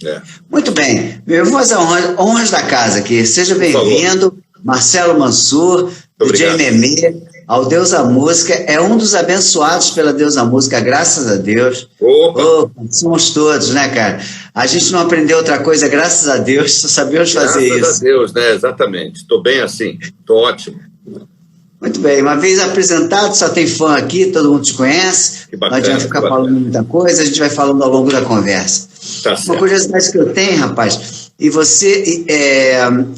É. Muito bem, eu vou fazer honras da casa aqui. Seja bem-vindo, Marcelo Mansur, DJ Memê, ao Deus da Música. É um dos abençoados pela Deus da Música, graças a Deus. Opa. Somos todos, né, cara? A gente não aprendeu outra coisa, graças a Deus, só sabemos fazer isso. Graças a Deus, né? Exatamente. Estou bem assim, estou ótimo. Muito bem, uma vez apresentado, só tem fã aqui, todo mundo te conhece. Que bacana, não adianta ficar falando muita coisa, a gente vai falando ao longo da conversa. Tá uma curiosidade que eu tenho, rapaz, e você,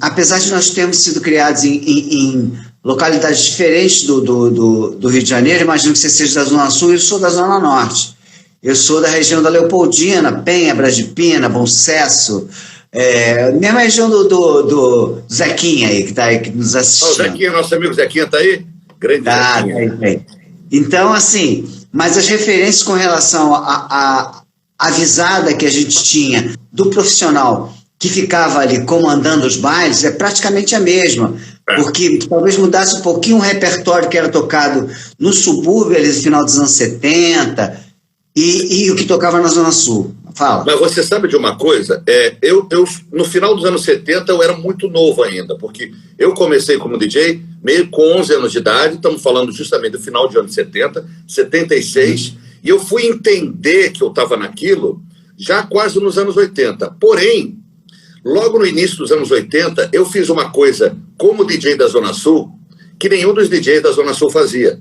apesar de nós termos sido criados em localidades diferentes do Rio de Janeiro, imagino que você seja da Zona Sul, eu sou da Zona Norte. Eu sou da região da Leopoldina, Penha, Brasipina, Bom Sucesso, mesma região do Zequinha aí, que está aí, que nos assistindo. O Zequinha, nosso amigo Zequinha está aí? Grande Zequinha. Tá aí. Então, assim, mas as referências com relação a visada que a gente tinha do profissional que ficava ali comandando os bailes é praticamente a mesma, porque talvez mudasse um pouquinho o repertório que era tocado no subúrbio ali no final dos anos 70 e o que tocava na Zona Sul. Fala. Mas você sabe de uma coisa? Eu, no final dos anos 70 eu era muito novo ainda, porque eu comecei como DJ meio com 11 anos de idade, estamos falando justamente do final de anos 70, 76, e eu fui entender que eu estava naquilo já quase nos anos 80. Porém, logo no início dos anos 80, eu fiz uma coisa como DJ da Zona Sul, que nenhum dos DJs da Zona Sul fazia.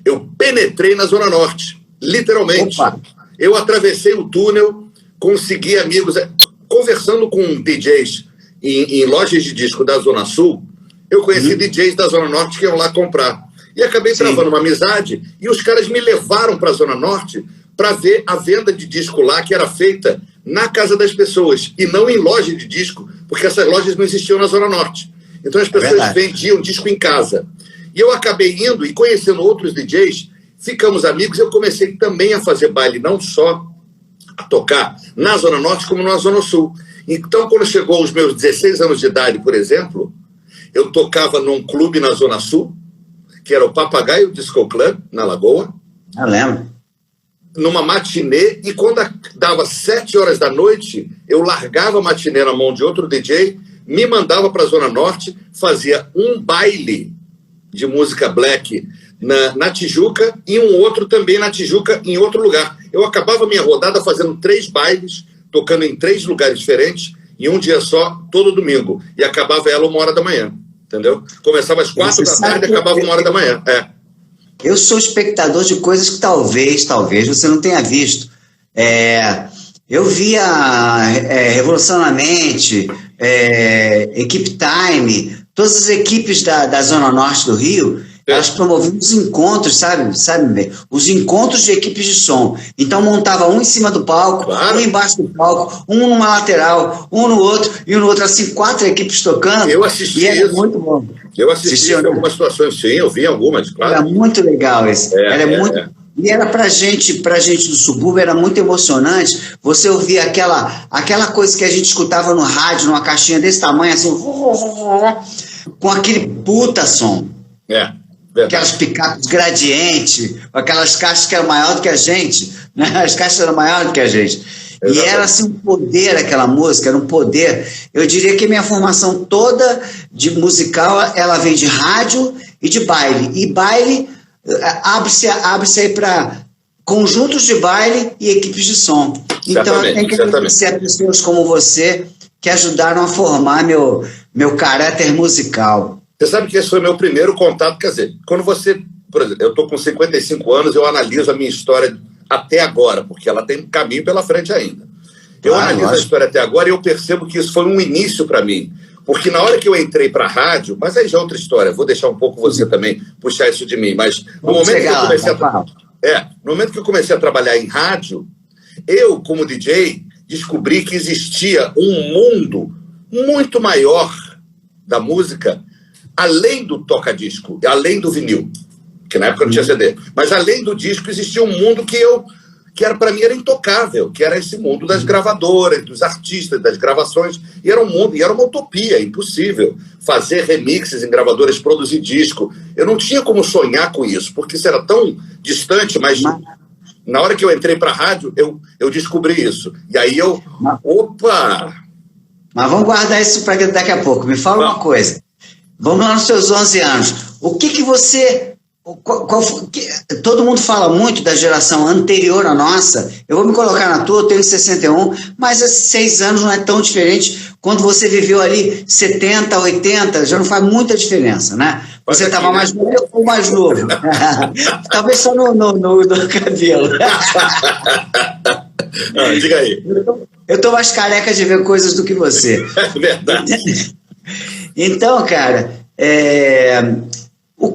Eu penetrei na Zona Norte, literalmente. Opa. Eu atravessei o túnel, consegui amigos, conversando com DJs em lojas de disco da Zona Sul, eu conheci DJs da Zona Norte que iam lá comprar. E acabei travando uma amizade, e os caras me levaram para a Zona Norte para ver a venda de disco lá, que era feita na casa das pessoas, e não em loja de disco, porque essas lojas não existiam na Zona Norte. Então as pessoas vendiam disco em casa. E eu acabei indo e conhecendo outros DJs, ficamos amigos, eu comecei também a fazer baile, não só a tocar na Zona Norte, como na Zona Sul. Então, quando chegou aos meus 16 anos de idade, por exemplo, eu tocava num clube na Zona Sul, que era o Papagaio Disco Club, na Lagoa. Eu lembro. Numa matinê, e quando dava 7 horas da noite, eu largava a matinê na mão de outro DJ, me mandava para a Zona Norte, fazia um baile de música black na Tijuca e um outro também na Tijuca em outro lugar. Eu acabava minha rodada fazendo 3 bailes, tocando em 3 lugares diferentes, em um dia só, todo domingo. E acabava ela 1h da manhã, entendeu? Começava às 4 da tarde e acabava 1h da manhã. Eu sou espectador de coisas que talvez você não tenha visto. Eu via Revolução na Mente, Equipe Time, todas as equipes da Zona Norte do Rio, elas promoviam os encontros, sabe bem? Os encontros de equipes de som. Então montava um em cima do palco, um embaixo do palco, um numa lateral, um no outro, e um no outro, assim, 4 equipes tocando. Eu assisti isso. Muito bom. Eu assisti em algumas situações, sim, eu vi algumas, claro. Era muito legal isso. E era pra gente do subúrbio, era muito emocionante você ouvir aquela coisa que a gente escutava no rádio, numa caixinha desse tamanho, assim, com aquele puta som. Aquelas picapes gradiente, aquelas caixas que eram maiores do que a gente, né? As caixas eram maiores do que a gente. E era assim um poder, aquela música, era um poder. Eu diria que minha formação toda de musical, ela vem de rádio e de baile. E baile abre-se aí para conjuntos de baile e equipes de som. Então eu tenho que agradecer a pessoas como você que ajudaram a formar meu caráter musical. Você sabe que esse foi meu primeiro contato, quer dizer, quando você, por exemplo, eu estou com 55 anos, eu analiso a minha história até agora, porque ela tem um caminho pela frente ainda. Eu analiso a história até agora e eu percebo que isso foi um início para mim, porque na hora que eu entrei para a rádio, mas aí já é outra história, vou deixar um pouco você também puxar isso de mim, mas no momento que eu comecei a trabalhar em rádio, eu, como DJ, descobri que existia um mundo muito maior da música, além do toca-disco, além do vinil, que na época não tinha CD, mas além do disco existia um mundo que para mim era intocável, que era esse mundo das gravadoras, dos artistas, das gravações, e era um mundo, e era uma utopia, impossível fazer remixes em gravadoras, produzir disco. Eu não tinha como sonhar com isso, porque isso era tão distante, mas Na hora que eu entrei para a rádio, eu descobri isso. E aí opa! Mas vamos guardar isso para daqui a pouco. Me fala uma coisa. Vamos lá nos seus 11 anos. O que você... todo mundo fala muito da geração anterior à nossa. Eu vou me colocar na tua, eu tenho 61, mas esses 6 anos não é tão diferente. Quando você viveu ali 70, 80, já não faz muita diferença, né? Você estava mais novo ou mais novo? Talvez só no cabelo. Diga aí. Eu estou mais careca de ver coisas do que você. É verdade. Então, cara, o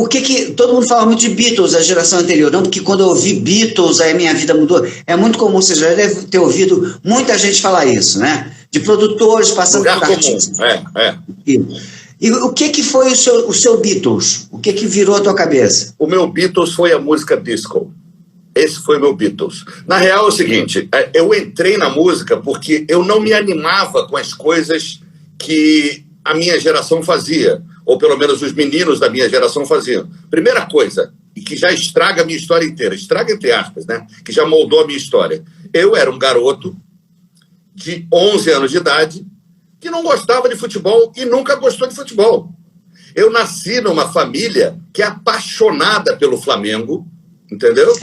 que todo mundo fala muito de Beatles, a geração anterior, não? Porque quando eu ouvi Beatles, aí minha vida mudou. É muito comum, você já deve ter ouvido muita gente falar isso, né? De produtores passando por artistas. E o que foi o seu Beatles? O que virou a tua cabeça? O meu Beatles foi a música disco. Esse foi o meu Beatles. Na real é o seguinte, eu entrei na música porque eu não me animava com as coisas que a minha geração fazia, ou pelo menos os meninos da minha geração faziam. Primeira coisa, e que já estraga a minha história inteira, estraga entre aspas, né? Que já moldou a minha história. Eu era um garoto de 11 anos de idade que não gostava de futebol e nunca gostou de futebol. Eu nasci numa família que é apaixonada pelo Flamengo, entendeu?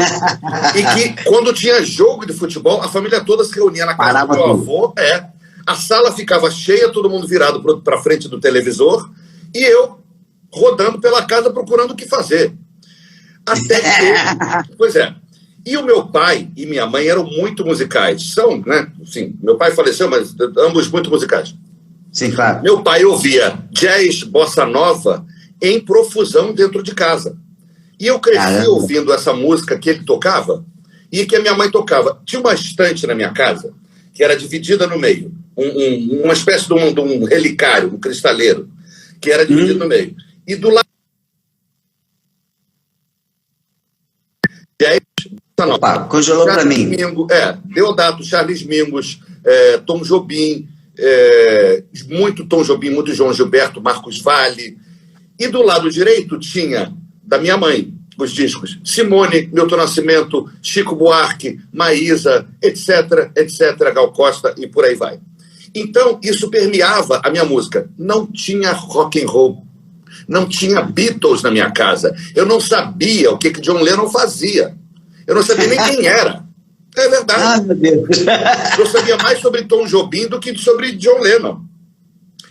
E que quando tinha jogo de futebol, a família toda se reunia na casa do meu avô, a sala ficava cheia, todo mundo virado para frente do televisor, e eu rodando pela casa procurando o que fazer. Até que... Pois é. E o meu pai e minha mãe eram muito musicais. São, né? Sim, meu pai faleceu, mas ambos muito musicais. Sim, claro. Meu pai ouvia jazz, bossa nova em profusão dentro de casa. E eu cresci ouvindo essa música que ele tocava e que a minha mãe tocava. Tinha uma estante na minha casa que era dividida no meio. Uma espécie de um relicário, um cristaleiro, que era dividido no meio. E do lado... Opa, congelou para mim. Deodato, Charles Mingus, Tom Jobim, muito Tom Jobim, muito João Gilberto, Marcos Valle. E do lado direito tinha, da minha mãe, os discos Simone, Milton Nascimento, Chico Buarque, Maísa, etc., Gal Costa e por aí vai. Então, isso permeava a minha música. Não tinha rock and roll, não tinha Beatles na minha casa. Eu não sabia o que John Lennon fazia. Eu não sabia nem quem era. É verdade. Meu Deus. Eu sabia mais sobre Tom Jobim do que sobre John Lennon.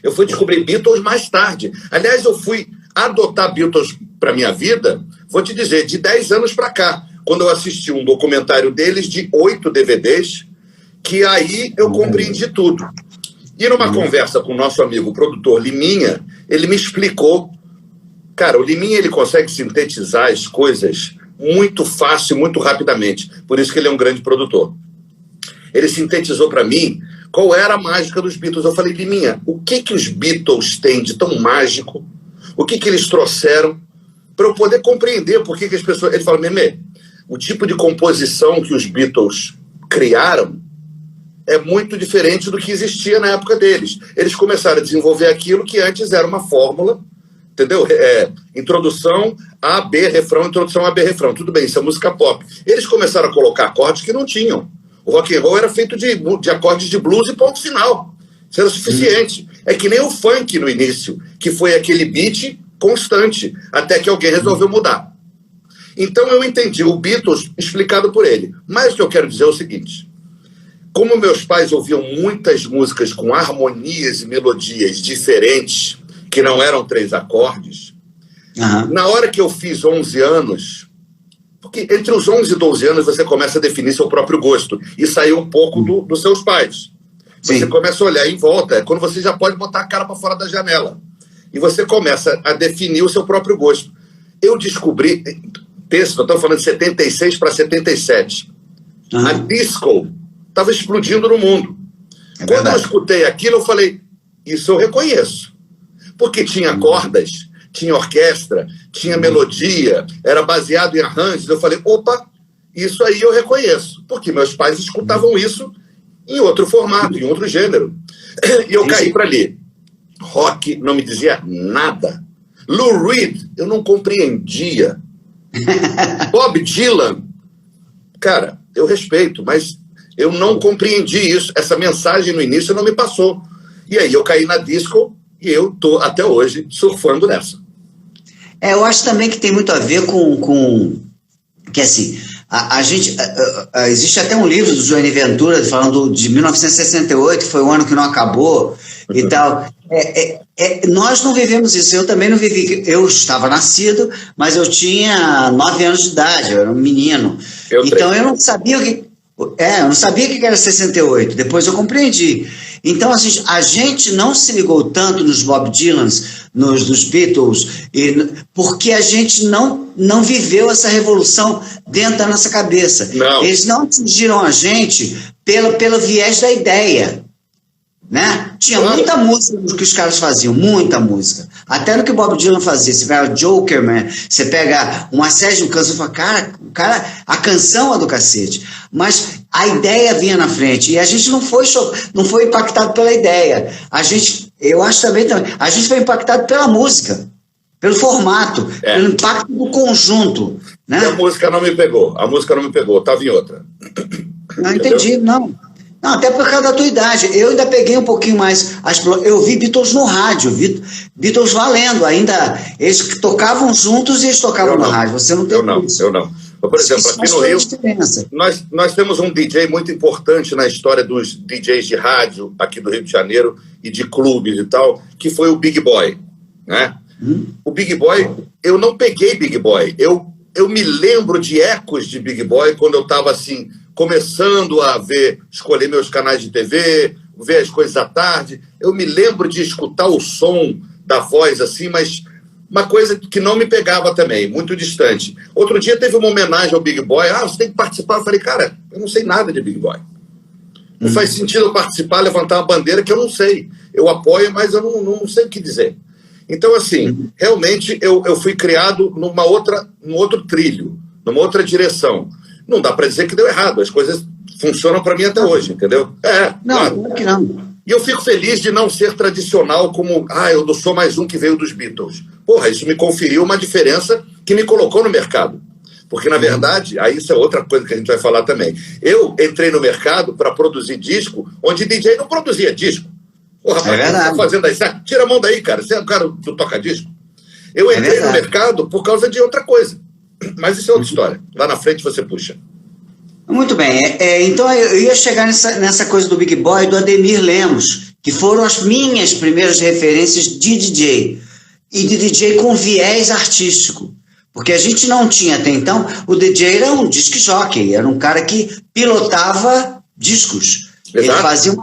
Eu fui descobrir Beatles mais tarde. Aliás, eu fui adotar Beatles para minha vida, vou te dizer, de 10 anos para cá, quando eu assisti um documentário deles de 8 DVDs, que aí eu compreendi tudo. E numa conversa com o nosso amigo o produtor Liminha, ele me explicou. Cara, o Liminha ele consegue sintetizar as coisas muito fácil, muito rapidamente. Por isso que ele é um grande produtor. Ele sintetizou para mim qual era a mágica dos Beatles. Eu falei, Liminha, o que os Beatles têm de tão mágico? O que eles trouxeram para eu poder compreender por que as pessoas... Ele falou, Memê, o tipo de composição que os Beatles criaram é muito diferente do que existia na época deles. Eles começaram a desenvolver aquilo que antes era uma fórmula, entendeu? Introdução A, B, refrão, introdução A, B, refrão. Tudo bem, isso é música pop. Eles começaram a colocar acordes que não tinham. O rock and roll era feito de acordes de blues e ponto final. Isso era suficiente. É que nem o funk no início, que foi aquele beat constante, até que alguém resolveu mudar. Então eu entendi o Beatles explicado por ele. Mas o que eu quero dizer é o seguinte: como meus pais ouviam muitas músicas com harmonias e melodias diferentes, que não eram 3 acordes, na hora que eu fiz 11 anos, porque entre os 11 e 12 anos você começa a definir seu próprio gosto e sair um pouco dos seus pais. Sim. Você começa a olhar em volta, é quando você já pode botar a cara para fora da janela. E você começa a definir o seu próprio gosto. Eu descobri, eu estou falando de 76 para 77, a disco estava explodindo no mundo. Quando eu escutei aquilo, eu falei, isso eu reconheço. Porque tinha cordas, tinha orquestra, tinha melodia, era baseado em arranjos. Eu falei, opa, isso aí eu reconheço. Porque meus pais escutavam isso em outro formato, em outro gênero. E eu caí para ali. Rock não me dizia nada. Lou Reed, eu não compreendia. Bob Dylan, Cara, eu respeito, mas eu não compreendi isso. Essa mensagem no início não me passou. E aí eu caí na disco e eu tô até hoje surfando nessa. Eu acho também que tem muito a ver com que assim, a gente, existe até um livro do Johnny Ventura falando de 1968, que foi o ano que não acabou e tal. Nós não vivemos isso, eu também não vivi. Eu estava nascido, mas eu tinha 9 anos de idade, eu era um menino. Então eu não sabia o que. Eu não sabia o que era 68, depois eu compreendi. Então, assim, a gente não se ligou tanto nos Bob Dylans, nos Beatles, porque a gente não viveu essa revolução dentro da nossa cabeça. Não. Eles não atingiram a gente pelo viés da ideia. Né? Tinha muita música que os caras faziam, muita música. Até no que o Bob Dylan fazia. Você pega Joker, Man, você pega uma série de canções e fala, cara, a canção é do cacete. Mas a ideia vinha na frente. E a gente não foi impactado pela ideia. Eu acho também, a gente foi impactado pela música, pelo formato, pelo impacto do conjunto. Né? E a música não me pegou, estava em outra. Não entendi, não. Não, até por causa da tua idade. Eu ainda peguei um pouquinho mais. Eu vi Beatles no rádio, Beatles valendo ainda. Eles tocavam juntos e eles tocavam no rádio. Você não tem isso. Eu não. Por exemplo, aqui no Rio, nós temos um DJ muito importante na história dos DJs de rádio aqui do Rio de Janeiro e de clubes e tal, que foi o Big Boy. Né? O Big Boy, eu não peguei Big Boy. Eu me lembro de ecos de Big Boy quando eu estava assim, começando a escolher meus canais de TV, ver as coisas à tarde. Eu me lembro de escutar o som da voz assim, mas uma coisa que não me pegava também, muito distante. Outro dia teve uma homenagem ao Big Boy. Você tem que participar. Eu falei, cara, eu não sei nada de Big Boy. Não faz sentido eu participar, levantar uma bandeira que eu não sei. Eu apoio, mas eu não sei o que dizer. Então, assim, realmente eu fui criado num outro trilho, numa outra direção. Não dá para dizer que deu errado. As coisas funcionam para mim até hoje, entendeu? Não, claro que não. E eu fico feliz de não ser tradicional como, eu sou mais um que veio dos Beatles. Porra, isso me conferiu uma diferença que me colocou no mercado. Porque, na verdade, aí isso é outra coisa que a gente vai falar também. Eu entrei no mercado para produzir disco, onde DJ não produzia disco. Porra, rapaz, tá fazendo aí? Tira a mão daí, cara. Você é o cara do toca-disco. Eu entrei no mercado por causa de outra coisa. Mas isso é outra história. Lá na frente você puxa. Muito bem. Então eu ia chegar nessa coisa do Big Boy e do Ademir Lemos, que foram as minhas primeiras referências de DJ. E de DJ com viés artístico. Porque a gente não tinha até então. O DJ era um disc jockey, era um cara que pilotava discos. Exato. Ele fazia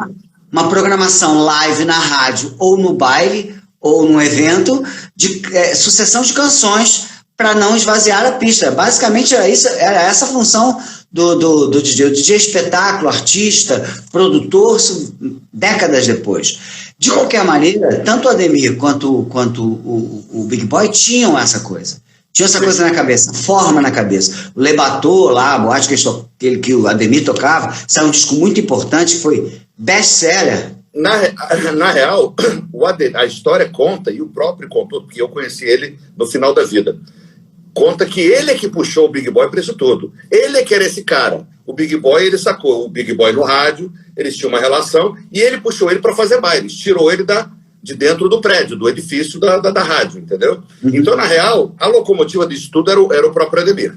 uma programação live na rádio, ou no baile, ou num evento, de sucessão de canções para não esvaziar a pista. Basicamente era essa a função do DJ. O DJ espetáculo, artista, produtor, décadas depois. De qualquer maneira, tanto o Ademir quanto o Big Boy tinham essa coisa. Tinha essa coisa na cabeça, forma na cabeça. O Le Bateau lá, a boate que o Ademir tocava, saiu um disco muito importante, que foi best-seller. Na real, a história conta, e o próprio contou, porque eu conheci ele no final da vida, conta que ele é que puxou o Big Boy para isso tudo. Ele é que era esse cara. O Big Boy, ele sacou o Big Boy no rádio, eles tinham uma relação, e ele puxou ele para fazer bailes, tirou ele de dentro do prédio, do edifício da rádio, entendeu? Então, na real, a locomotiva disso tudo era o próprio Ademir.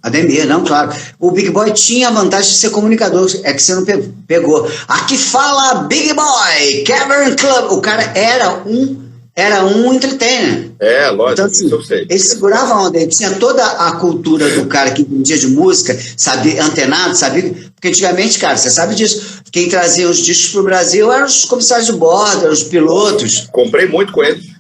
Ademir, não, claro. O Big Boy tinha a vantagem de ser comunicador, é que você não pegou. Aqui fala Big Boy, Cavern Club. O cara era um entertainer. Lógico, então, assim, isso eu sei. Ele segurava a onda, ele tinha toda a cultura do cara que entendia de música, sabia, antenado, sabia. Porque antigamente, cara, você sabe disso, quem trazia os discos pro Brasil eram os comissários de bordo, eram os pilotos. Comprei muito com eles.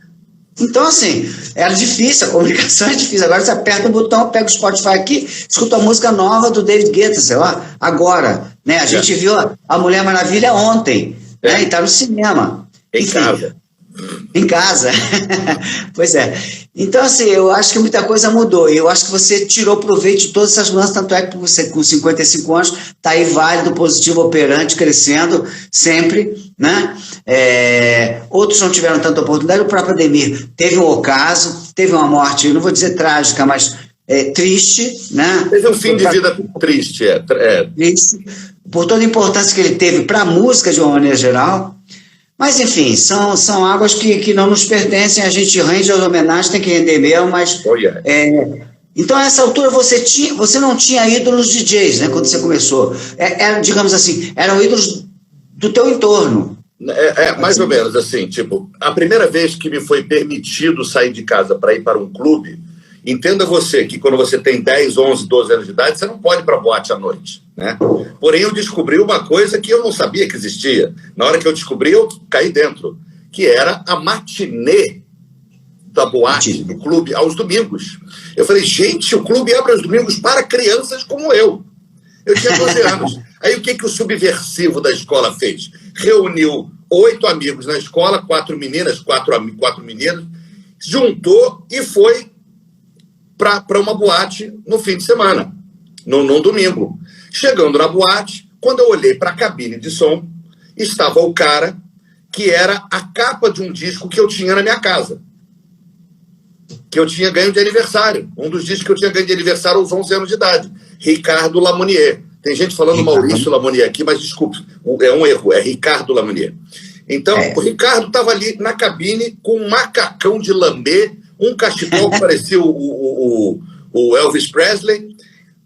Então, assim, era difícil, a comunicação é difícil. Agora você aperta o botão, pega o Spotify aqui, escuta a música nova do David Guetta, sei lá, agora. Né? A gente viu a Mulher Maravilha ontem, né? E tá no cinema. Em casa. Pois é. Então, assim, eu acho que muita coisa mudou. E eu acho que você tirou proveito de todas essas mudanças, tanto é que você, com 55 anos, está aí válido, positivo, operante, crescendo, sempre, né? Outros não tiveram tanta oportunidade. O próprio Ademir teve um ocaso, teve uma morte, eu não vou dizer trágica, mas triste, né? Teve um fim de vida triste, triste, por toda a importância que ele teve para a música de uma maneira geral. Mas, enfim, são águas que não nos pertencem, a gente rende as homenagens, tem que render mesmo, mas... Então, a essa altura, você não tinha ídolos DJs, né, quando você começou. Digamos assim, eram ídolos do teu entorno. Mais ou menos assim, tipo, a primeira vez que me foi permitido sair de casa para ir para um clube, entenda você que quando você tem 10, 11, 12 anos de idade, você não pode ir para boate à noite, né? Porém, eu descobri uma coisa que eu não sabia que existia. Na hora que eu descobri, eu caí dentro, que era a matinê da boate, do clube, aos domingos. Eu falei, gente, o clube abre aos domingos para crianças como eu. Eu tinha 12 anos. Aí o que o subversivo da escola fez? Reuniu 8 amigos na escola, 4 meninas, 4 meninos, juntou e foi para uma boate no fim de semana, num domingo. Chegando na boate, quando eu olhei para a cabine de som, estava o cara que era a capa de um disco que eu tinha na minha casa, que eu tinha ganho de aniversário. Um dos discos que eu tinha ganho de aniversário aos 11 anos de idade. Ricardo Lamounier. Tem gente falando Maurício Lamounier aqui, mas desculpe, é um erro, é Ricardo Lamounier. Então, o Ricardo estava ali na cabine com um macacão de lambê, um cachecol que parecia o Elvis Presley,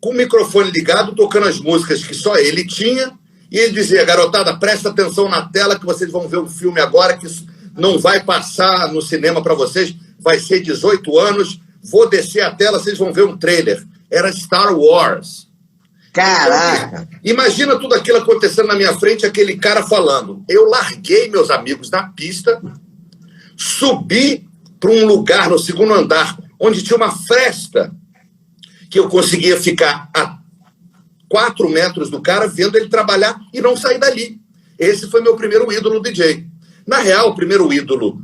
com o microfone ligado, tocando as músicas que só ele tinha, e ele dizia, garotada, presta atenção na tela que vocês vão ver um filme agora que não vai passar no cinema para vocês, vai ser 18 anos, vou descer a tela, vocês vão ver um trailer. Era Star Wars. Caraca! Imagina tudo aquilo acontecendo na minha frente, aquele cara falando. Eu larguei meus amigos na pista, subi para um lugar no segundo andar, onde tinha uma fresta, que eu conseguia ficar a 4 metros do cara, vendo ele trabalhar e não sair dali. Esse foi meu primeiro ídolo DJ. Na real, o primeiro ídolo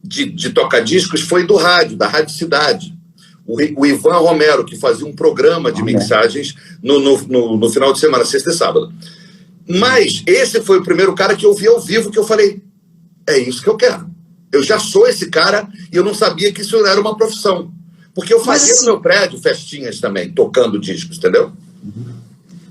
de toca-discos foi do rádio, da Rádio Cidade. O Ivan Romero, que fazia um programa de mixagens no final de semana, sexta e sábado. Mas esse foi o primeiro cara que eu vi ao vivo, que eu falei, é isso que eu quero. Eu já sou esse cara e eu não sabia que isso era uma profissão. Porque eu fazia no meu prédio festinhas também, tocando discos, entendeu?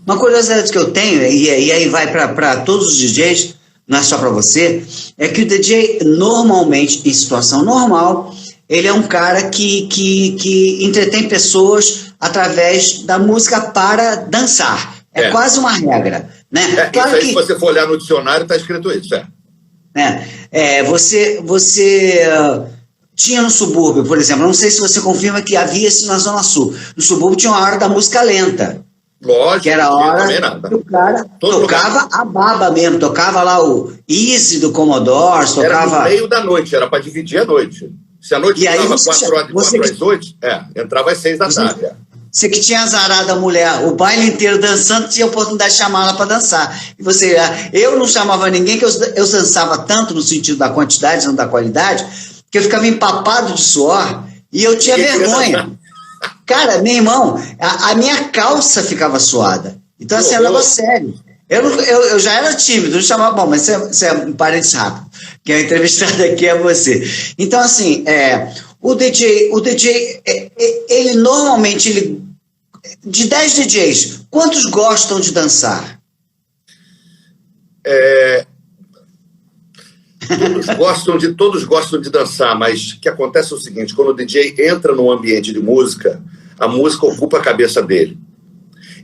Uma curiosidade que eu tenho, e aí vai para todos os DJs, não é só para você, é que o DJ normalmente, em situação normal, ele é um cara que entretém pessoas através da música para dançar. É quase uma regra, né? Claro isso aí, se você for olhar no dicionário, está escrito isso, Você tinha no subúrbio, por exemplo, não sei se você confirma que havia isso na Zona Sul. No subúrbio tinha uma hora da música lenta. Lógico. Que era a hora que o cara tocava a baba mesmo, tocava lá o Easy do Commodore, tocava... Era no meio da noite, era para dividir a noite. Se a noite ficava 4 às 8, entrava às 6 da tarde. Você que tinha azarado a mulher o baile inteiro dançando, tinha a oportunidade de chamar ela para dançar. E eu não chamava ninguém, que eu dançava tanto no sentido da quantidade, não da qualidade, que eu ficava empapado de suor e eu tinha vergonha. Cara, meu irmão, a minha calça ficava suada. Então, assim, era sério. Eu já era tímido, não chamava, bom, mas você é um parente rápido, que a entrevistada aqui é você. Então, assim, o DJ, ele normalmente, de 10 DJs, quantos gostam de dançar? Todos gostam de dançar, mas o que acontece é o seguinte, quando o DJ entra num ambiente de música, a música ocupa a cabeça dele.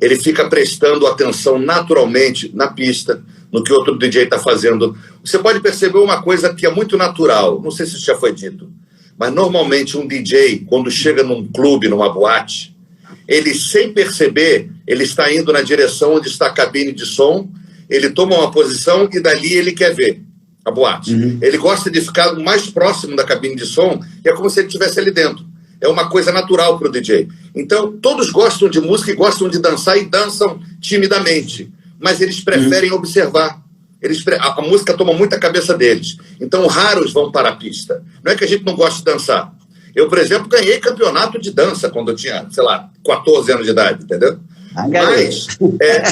Ele fica prestando atenção naturalmente na pista, no que outro DJ está fazendo. Você pode perceber uma coisa que é muito natural, não sei se isso já foi dito, mas normalmente um DJ, quando chega num clube, numa boate, ele, sem perceber, ele está indo na direção onde está a cabine de som, ele toma uma posição e dali ele quer ver a boate. Ele gosta de ficar mais próximo da cabine de som, e é como se ele estivesse ali dentro. É uma coisa natural para o DJ. Então, todos gostam de música e gostam de dançar e dançam timidamente, mas eles preferem observar. A música toma muita cabeça deles. Então, raros vão para a pista. Não é que a gente não gosta de dançar. Eu, por exemplo, ganhei campeonato de dança quando eu tinha, 14 anos de idade, entendeu? Mas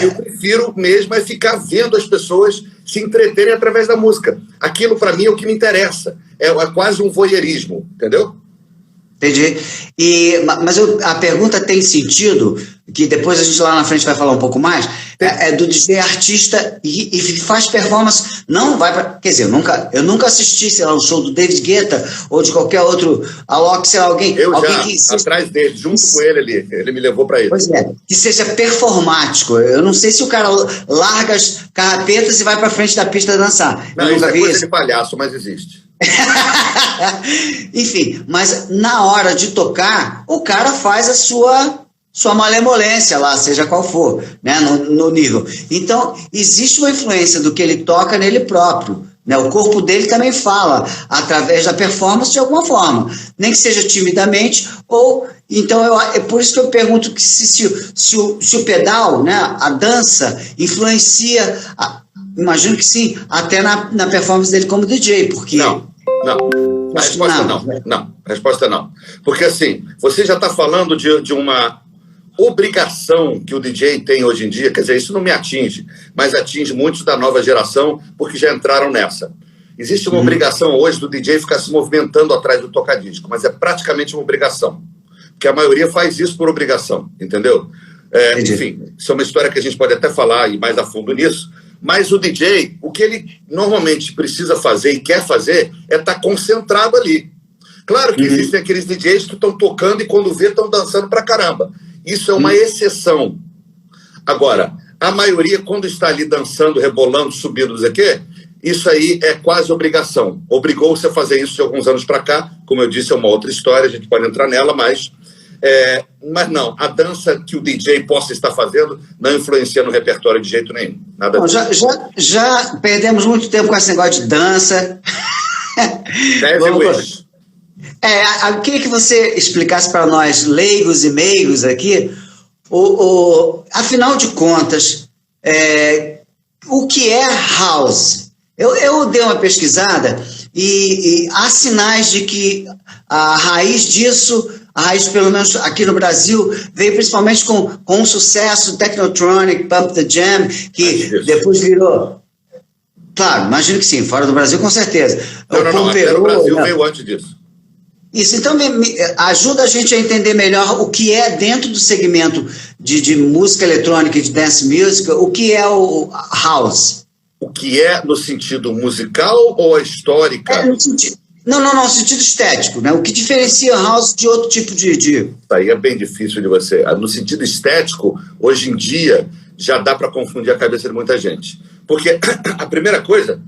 eu prefiro mesmo ficar vendo as pessoas se entreterem através da música. Aquilo, para mim, é o que me interessa. É quase um voyeurismo, entendeu? Entendi. Mas a pergunta tem sentido, que depois a gente lá na frente vai falar um pouco mais, é do DJ artista e faz performance, não vai para... Quer dizer, eu nunca assisti, sei lá, um show do David Guetta ou de qualquer outro Alok, sei lá, alguém atrás dele, junto com ele ali, ele me levou para ele. Pois é, que seja performático. Eu não sei se o cara larga as carrapetas e vai para frente da pista dançar. Não, isso é coisa de palhaço, mas existe. Enfim, mas na hora de tocar, o cara faz a sua malemolência lá, seja qual for, né, no nível. Então, existe uma influência do que ele toca nele próprio, né? O corpo dele também fala através da performance de alguma forma, nem que seja timidamente, ou... Então, é por isso que eu pergunto que se o pedal, né, a dança, influencia... Imagino que sim, até na performance dele como DJ, porque... Não. A resposta não. A resposta não. Porque, assim, você já está falando de uma obrigação que o DJ tem hoje em dia, quer dizer, isso não me atinge, mas atinge muitos da nova geração, porque já entraram nessa. Existe uma obrigação hoje do DJ ficar se movimentando atrás do tocadisco, mas é praticamente uma obrigação, porque a maioria faz isso por obrigação, entendeu? Enfim, isso é uma história que a gente pode até falar e mais a fundo nisso, mas o DJ, o que ele normalmente precisa fazer e quer fazer é estar concentrado ali. Claro que existem aqueles DJs que estão tocando e quando vê estão dançando pra caramba. Isso é uma exceção. Agora, a maioria, quando está ali dançando, rebolando, subindo, não sei o quê, isso aí é quase obrigação. Obrigou-se a fazer isso de alguns anos para cá. Como eu disse, é uma outra história, a gente pode entrar nela, mas não, a dança que o DJ possa estar fazendo não influencia no repertório de jeito nenhum. Nada. Bom, já perdemos muito tempo com esse negócio de dança. Eu queria que você explicasse para nós, leigos e meigos aqui, afinal de contas, o que é house? Eu dei uma pesquisada e há sinais de que a raiz disso, pelo menos aqui no Brasil, veio principalmente com um sucesso, Technotronic, Pump the Jam, que depois virou... Claro, imagino que sim, fora do Brasil com certeza. Não, aqui no Brasil veio antes disso. Isso, então ajuda a gente a entender melhor o que é dentro do segmento de música eletrônica e de dance music, o que é o house. O que é no sentido musical ou a histórica? No sentido estético, né? O que diferencia house de outro tipo de... Isso aí é bem difícil de você... No sentido estético, hoje em dia, já dá para confundir a cabeça de muita gente. Porque a primeira coisa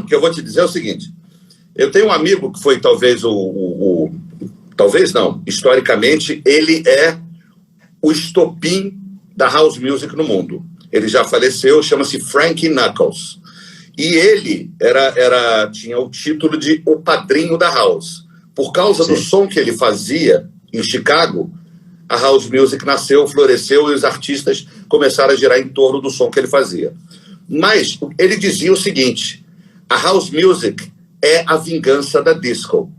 que eu vou te dizer é o seguinte... Eu tenho um amigo que foi talvez talvez não, historicamente, ele é o estopim da house music no mundo. Ele já faleceu, chama-se Frankie Knuckles. E ele tinha o título de o padrinho da house. Por causa do som que ele fazia em Chicago, a house music nasceu, floresceu e os artistas começaram a girar em torno do som que ele fazia. Mas ele dizia o seguinte, a house music é a vingança da disco.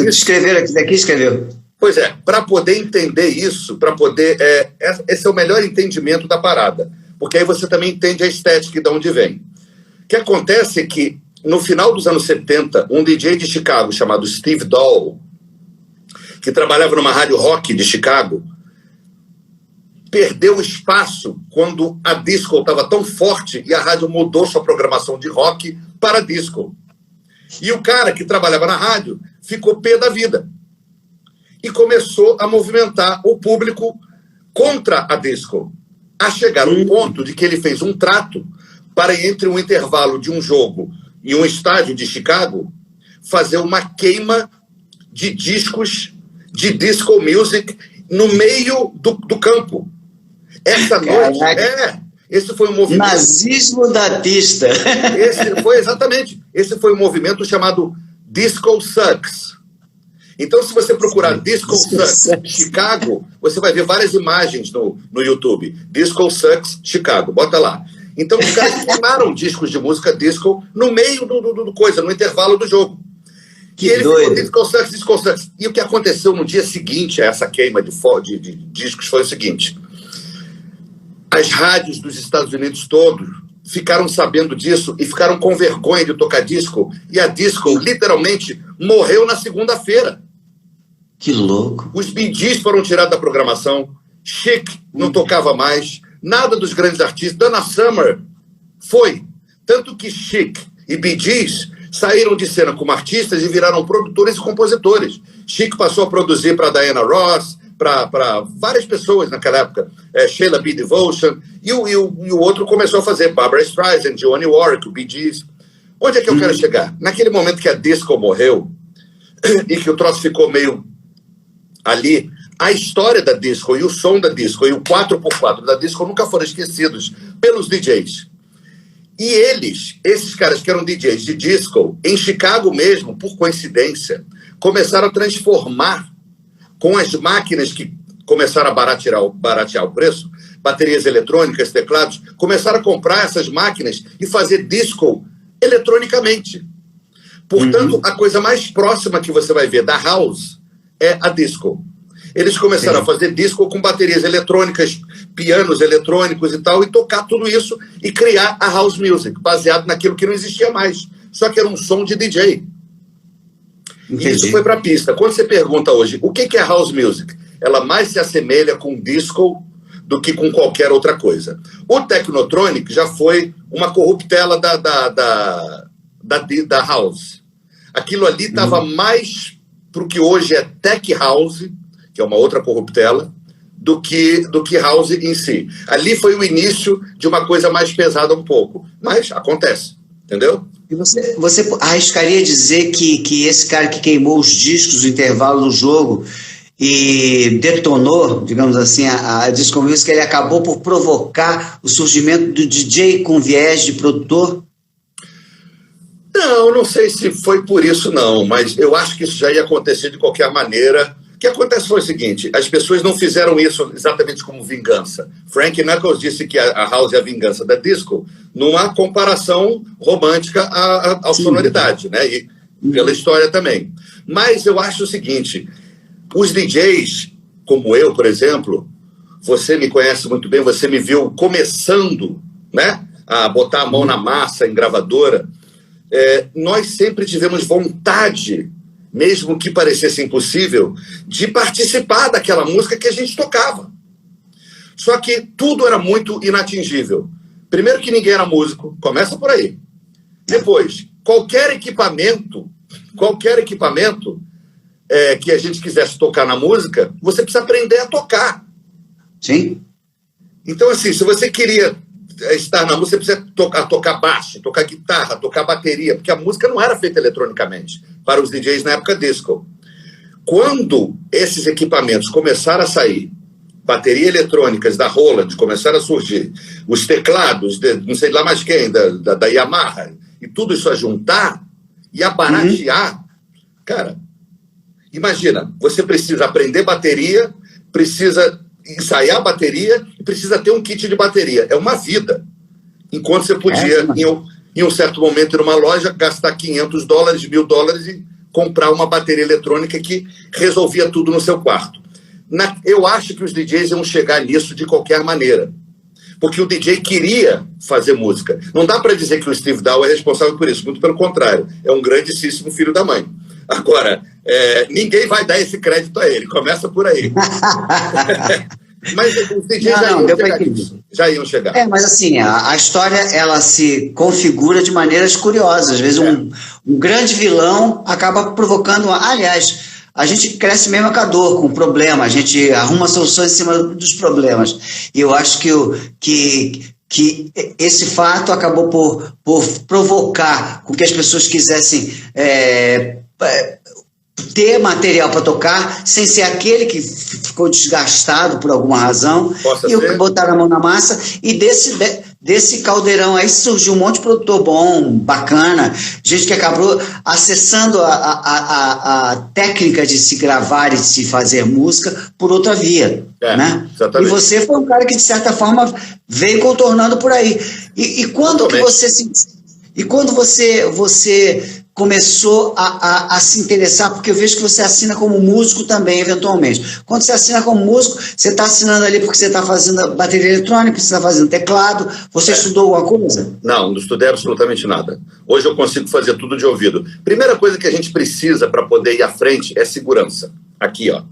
Escreveram aqui, daqui escreveu. Pois é, para poder entender isso, esse é o melhor entendimento da parada, porque aí você também entende a estética e de onde vem. O que acontece é que, no final dos anos 70, um DJ de Chicago chamado Steve Dahl, que trabalhava numa rádio rock de Chicago, perdeu espaço quando a disco estava tão forte e a rádio mudou sua programação de rock para disco. E o cara que trabalhava na rádio ficou pé da vida e começou a movimentar o público contra a disco, a chegar um ponto de que ele fez um trato para, entre um intervalo de um jogo e um estádio de Chicago, fazer uma queima de discos de disco music no meio do campo. Essa noite... Esse foi um movimento... Nazismo da pista. Esse foi um movimento chamado Disco Sucks. Então, se você procurar Disco Sucks Chicago, você vai ver várias imagens no YouTube. Disco Sucks Chicago, bota lá. Então, os caras queimaram discos de música disco no meio no intervalo do jogo. Que ele doido. Ficou Disco Sucks. E o que aconteceu no dia seguinte a essa queima de discos foi o seguinte... As rádios dos Estados Unidos todos ficaram sabendo disso e ficaram com vergonha de tocar disco. E a disco, literalmente, morreu na segunda-feira. Que louco. Os Bee Gees foram tirados da programação. Chic não tocava mais. Nada dos grandes artistas. Donna Summer foi. Tanto que Chic e Bee Gees saíram de cena como artistas e viraram produtores e compositores. Chic passou a produzir para Diana Ross, para várias pessoas naquela época. Sheila B. Devotion. E o outro começou a fazer Barbra Streisand, Johnny Warwick, o Bee Gees. Onde é que eu quero chegar? Naquele momento que a disco morreu e que o troço ficou meio ali, a história da disco e o som da disco e o 4x4 da disco nunca foram esquecidos pelos DJs. E esses caras que eram DJs de disco, em Chicago mesmo, por coincidência, começaram a transformar com as máquinas que começaram a baratear o preço, baterias eletrônicas, teclados, começaram a comprar essas máquinas e fazer disco eletronicamente. Portanto, a coisa mais próxima que você vai ver da house é a disco. Eles começaram a fazer disco com baterias eletrônicas, pianos eletrônicos e tal, e tocar tudo isso e criar a house music, baseado naquilo que não existia mais. Só que era um som de DJ. Entendi. E isso foi para a pista. Quando você pergunta hoje, o que é house music? Ela mais se assemelha com disco do que com qualquer outra coisa. O Technotronic já foi uma corruptela da house. Aquilo ali estava mais para o que hoje é tech house, que é uma outra corruptela, do que house em si. Ali foi o início de uma coisa mais pesada um pouco. Mas acontece, entendeu? E você arriscaria dizer que esse cara que queimou os discos no intervalo do jogo e detonou, digamos assim, a disco music, ele acabou por provocar o surgimento do DJ com viés de produtor? Não sei se foi por isso, não, mas eu acho que isso já ia acontecer de qualquer maneira. O que acontece foi o seguinte, as pessoas não fizeram isso exatamente como vingança. Frank Knuckles disse que a house é a vingança da disco numa comparação romântica à sonoridade, né? E pela história também. Mas eu acho o seguinte, os DJs, como eu, por exemplo, você me conhece muito bem, você me viu começando, né, a botar a mão na massa em gravadora. Nós sempre tivemos vontade, mesmo que parecesse impossível, de participar daquela música que a gente tocava. Só que tudo era muito inatingível. Primeiro que ninguém era músico, começa por aí. Depois, qualquer equipamento que a gente quisesse tocar na música, você precisa aprender a tocar. Sim. Então, assim, se você queria estar na música, você precisa tocar baixo, tocar guitarra, tocar bateria, porque a música não era feita eletronicamente para os DJs na época disco. Quando esses equipamentos começaram a sair, baterias eletrônicas da Roland começaram a surgir, os teclados, não sei lá mais quem, da Yamaha, e tudo isso a juntar e a baratear, cara, imagina, você precisa aprender bateria, precisa ensaiar bateria e precisa ter um kit de bateria. É uma vida. Enquanto você podia, em um certo momento, ir numa loja, gastar $500, $1.000 e comprar uma bateria eletrônica que resolvia tudo no seu quarto. Eu acho que os DJs iam chegar nisso de qualquer maneira. Porque o DJ queria fazer música. Não dá para dizer que o Steve Dahl é responsável por isso. Muito pelo contrário. É um grandíssimo filho da mãe. Agora, ninguém vai dar esse crédito a ele. Começa por aí. Mas os DJs já iam chegar. Mas assim, a história ela se configura de maneiras curiosas. Às vezes um grande vilão acaba provocando... Aliás, a gente cresce mesmo com a dor, com o problema. A gente arruma soluções em cima dos problemas. E eu acho que esse fato acabou por provocar com que as pessoas quisessem ter material para tocar, sem ser aquele que ficou desgastado por alguma razão, botaram a mão na massa, e desse caldeirão aí surgiu um monte de produtor bom, bacana, gente que acabou acessando a técnica de se gravar e de se fazer música por outra via, né? Exatamente. E você foi um cara que, de certa forma, veio contornando por aí. E quando que você começou a se interessar, porque eu vejo que você assina como músico também, eventualmente. Quando você assina como músico, você está assinando ali porque você está fazendo bateria eletrônica, você está fazendo teclado, você estudou alguma coisa? Não estudei absolutamente nada. Hoje eu consigo fazer tudo de ouvido. Primeira coisa que a gente precisa para poder ir à frente é segurança. Aqui, ó.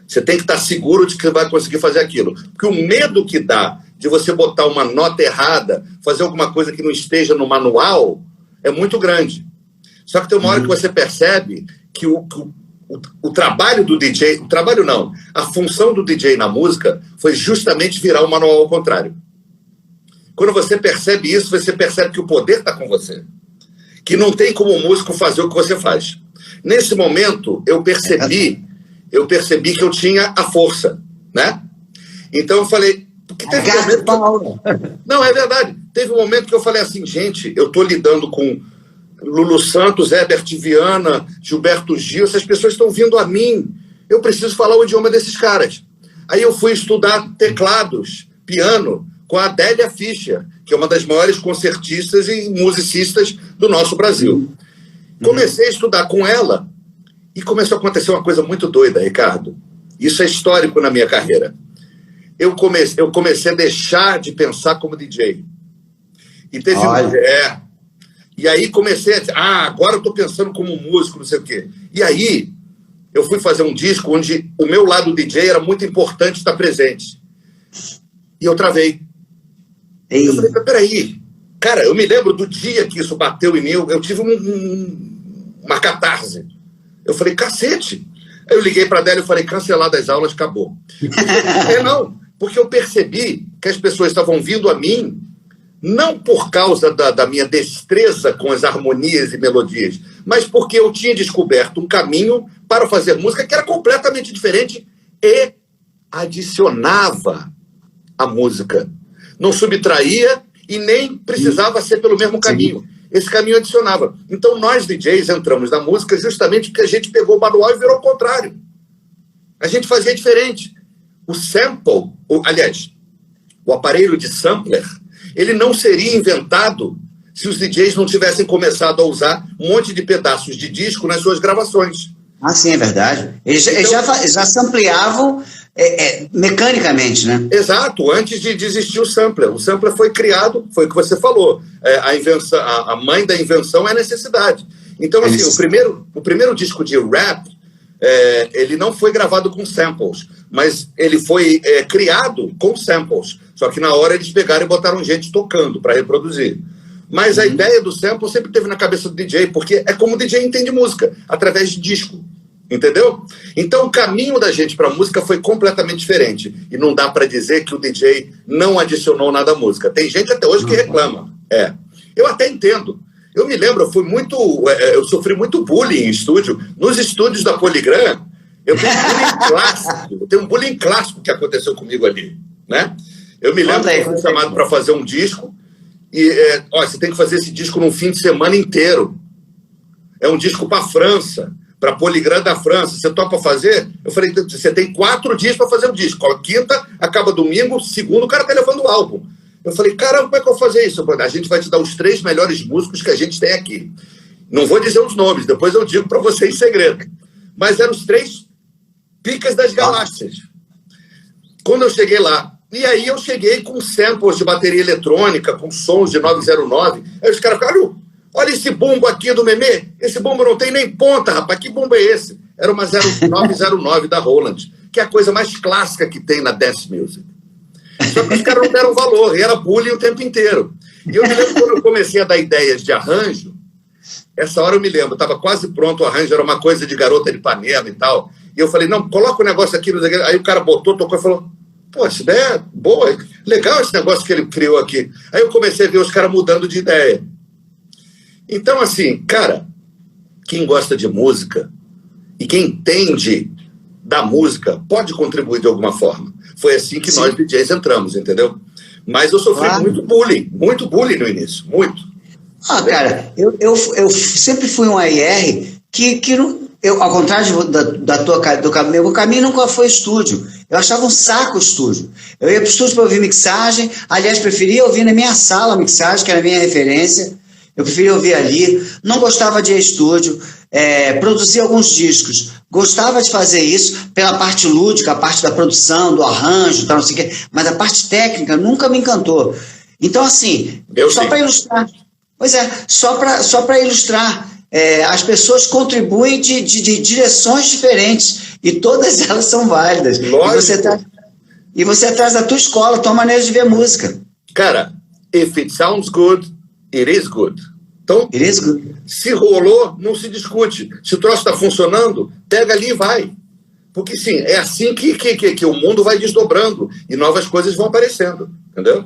Você tem que estar seguro de que você vai conseguir fazer aquilo. Porque o medo que dá de você botar uma nota errada, fazer alguma coisa que não esteja no manual, é muito grande. Só que tem uma hora que você percebe que o trabalho do DJ... O trabalho não. A função do DJ na música foi justamente virar o manual ao contrário. Quando você percebe isso, você percebe que o poder está com você. Que não tem como o músico fazer o que você faz. Nesse momento, eu percebi que eu tinha a força, né? Então eu falei... Teve Não, é verdade. Teve um momento que eu falei assim, gente, eu estou lidando com Lulu Santos, Herbert Viana, Gilberto Gil, essas pessoas estão vindo a mim. Eu preciso falar o idioma desses caras. Aí eu fui estudar teclados, piano, com a Adélia Fischer, que é uma das maiores concertistas e musicistas do nosso Brasil. Comecei a estudar com ela e começou a acontecer uma coisa muito doida, Ricardo. Isso é histórico na minha carreira. Eu comecei a deixar de pensar como DJ. E teve E aí comecei a dizer, agora eu estou pensando como músico, não sei o quê. E aí eu fui fazer um disco onde o meu lado DJ era muito importante estar presente. E eu travei. Eu falei, peraí. Cara, eu me lembro do dia que isso bateu em mim, eu tive uma catarse. Eu falei, cacete. Aí eu liguei para a Adélia e falei, cancelada as aulas, acabou. Porque eu percebi que as pessoas estavam vindo a mim não por causa da minha destreza com as harmonias e melodias, mas porque eu tinha descoberto um caminho para fazer música que era completamente diferente e adicionava a música. Não subtraía e nem precisava ser pelo mesmo caminho. Esse caminho adicionava. Então nós, DJs, entramos na música justamente porque a gente pegou o manual e virou ao contrário. A gente fazia diferente. O sample, aliás, o aparelho de sampler, ele não seria inventado se os DJs não tivessem começado a usar um monte de pedaços de disco nas suas gravações. Sim, é verdade. Eles já sampleavam mecanicamente, né? Exato, antes de existir o sampler. O sampler foi criado, foi o que você falou, a mãe da invenção é a necessidade. Então, assim, o primeiro disco de rap, ele não foi gravado com samples, mas ele foi criado com samples. Só que na hora eles pegaram e botaram gente tocando para reproduzir. Mas a ideia do sample sempre teve na cabeça do DJ, porque é como o DJ entende música, através de disco. Entendeu? Então o caminho da gente para a música foi completamente diferente. E não dá para dizer que o DJ não adicionou nada à música. Tem gente até hoje que reclama. Eu até entendo. Eu me lembro, eu sofri muito bullying em estúdio. Nos estúdios da Polygram, eu tenho um bullying clássico. Eu tenho um bullying clássico que aconteceu comigo ali, né? Eu me lembro que eu fui chamado para fazer um disco e você tem que fazer esse disco num fim de semana inteiro. É um disco para a França, para a Polygram da França. Você topa fazer? Eu falei, você tem 4 dias para fazer o disco. A quinta, acaba domingo, segundo, o cara tá levando o álbum. Eu falei, caramba, como é que eu vou fazer isso? A gente vai te dar os 3 melhores músicos que a gente tem aqui. Não vou dizer os nomes, depois eu digo para você em segredo. Mas eram os 3 picas das galáxias. Quando eu cheguei lá, e aí eu cheguei com samples de bateria eletrônica, com sons de 909, aí os caras ficaram, olha esse bumbo aqui do Memê, esse bumbo não tem nem ponta, rapaz, que bumbo é esse? Era uma 909 da Roland, que é a coisa mais clássica que tem na dance music. Só que os caras não deram valor, e era bullying o tempo inteiro. E eu me lembro quando eu comecei a dar ideias de arranjo, essa hora eu me lembro, estava quase pronto o arranjo, era uma coisa de Garota de Ipanema e tal, e eu falei, não, coloca o negócio aqui, aí o cara botou, tocou e falou, pô, essa ideia é boa, legal esse negócio que ele criou aqui. Aí eu comecei a ver os caras mudando de ideia. Então, assim, cara, quem gosta de música e quem entende da música pode contribuir de alguma forma. Foi assim que nós, DJs, entramos, entendeu? Mas eu sofri muito bullying no início, muito. Cara, eu sempre fui um AR que ao contrário do meu caminho nunca foi estúdio. Eu achava um saco o estúdio. Eu ia para o estúdio para ouvir mixagem, aliás, preferia ouvir na minha sala a mixagem, que era a minha referência. Eu preferia ouvir ali, não gostava de ir a estúdio, produzir alguns discos. Gostava de fazer isso pela parte lúdica, a parte da produção, do arranjo, tal, não sei o quê, mas a parte técnica nunca me encantou. Então, assim, só para ilustrar. Pois é, só para ilustrar. As pessoas contribuem de direções diferentes. e todas elas são válidas. Lógico. E você traz da tua escola, a tua maneira de ver música. Cara, if it sounds good, it is good. Então, It is good. Se rolou, não se discute. Se o troço está funcionando, pega ali e vai. Porque, sim, é assim que o mundo vai desdobrando e novas coisas vão aparecendo, entendeu?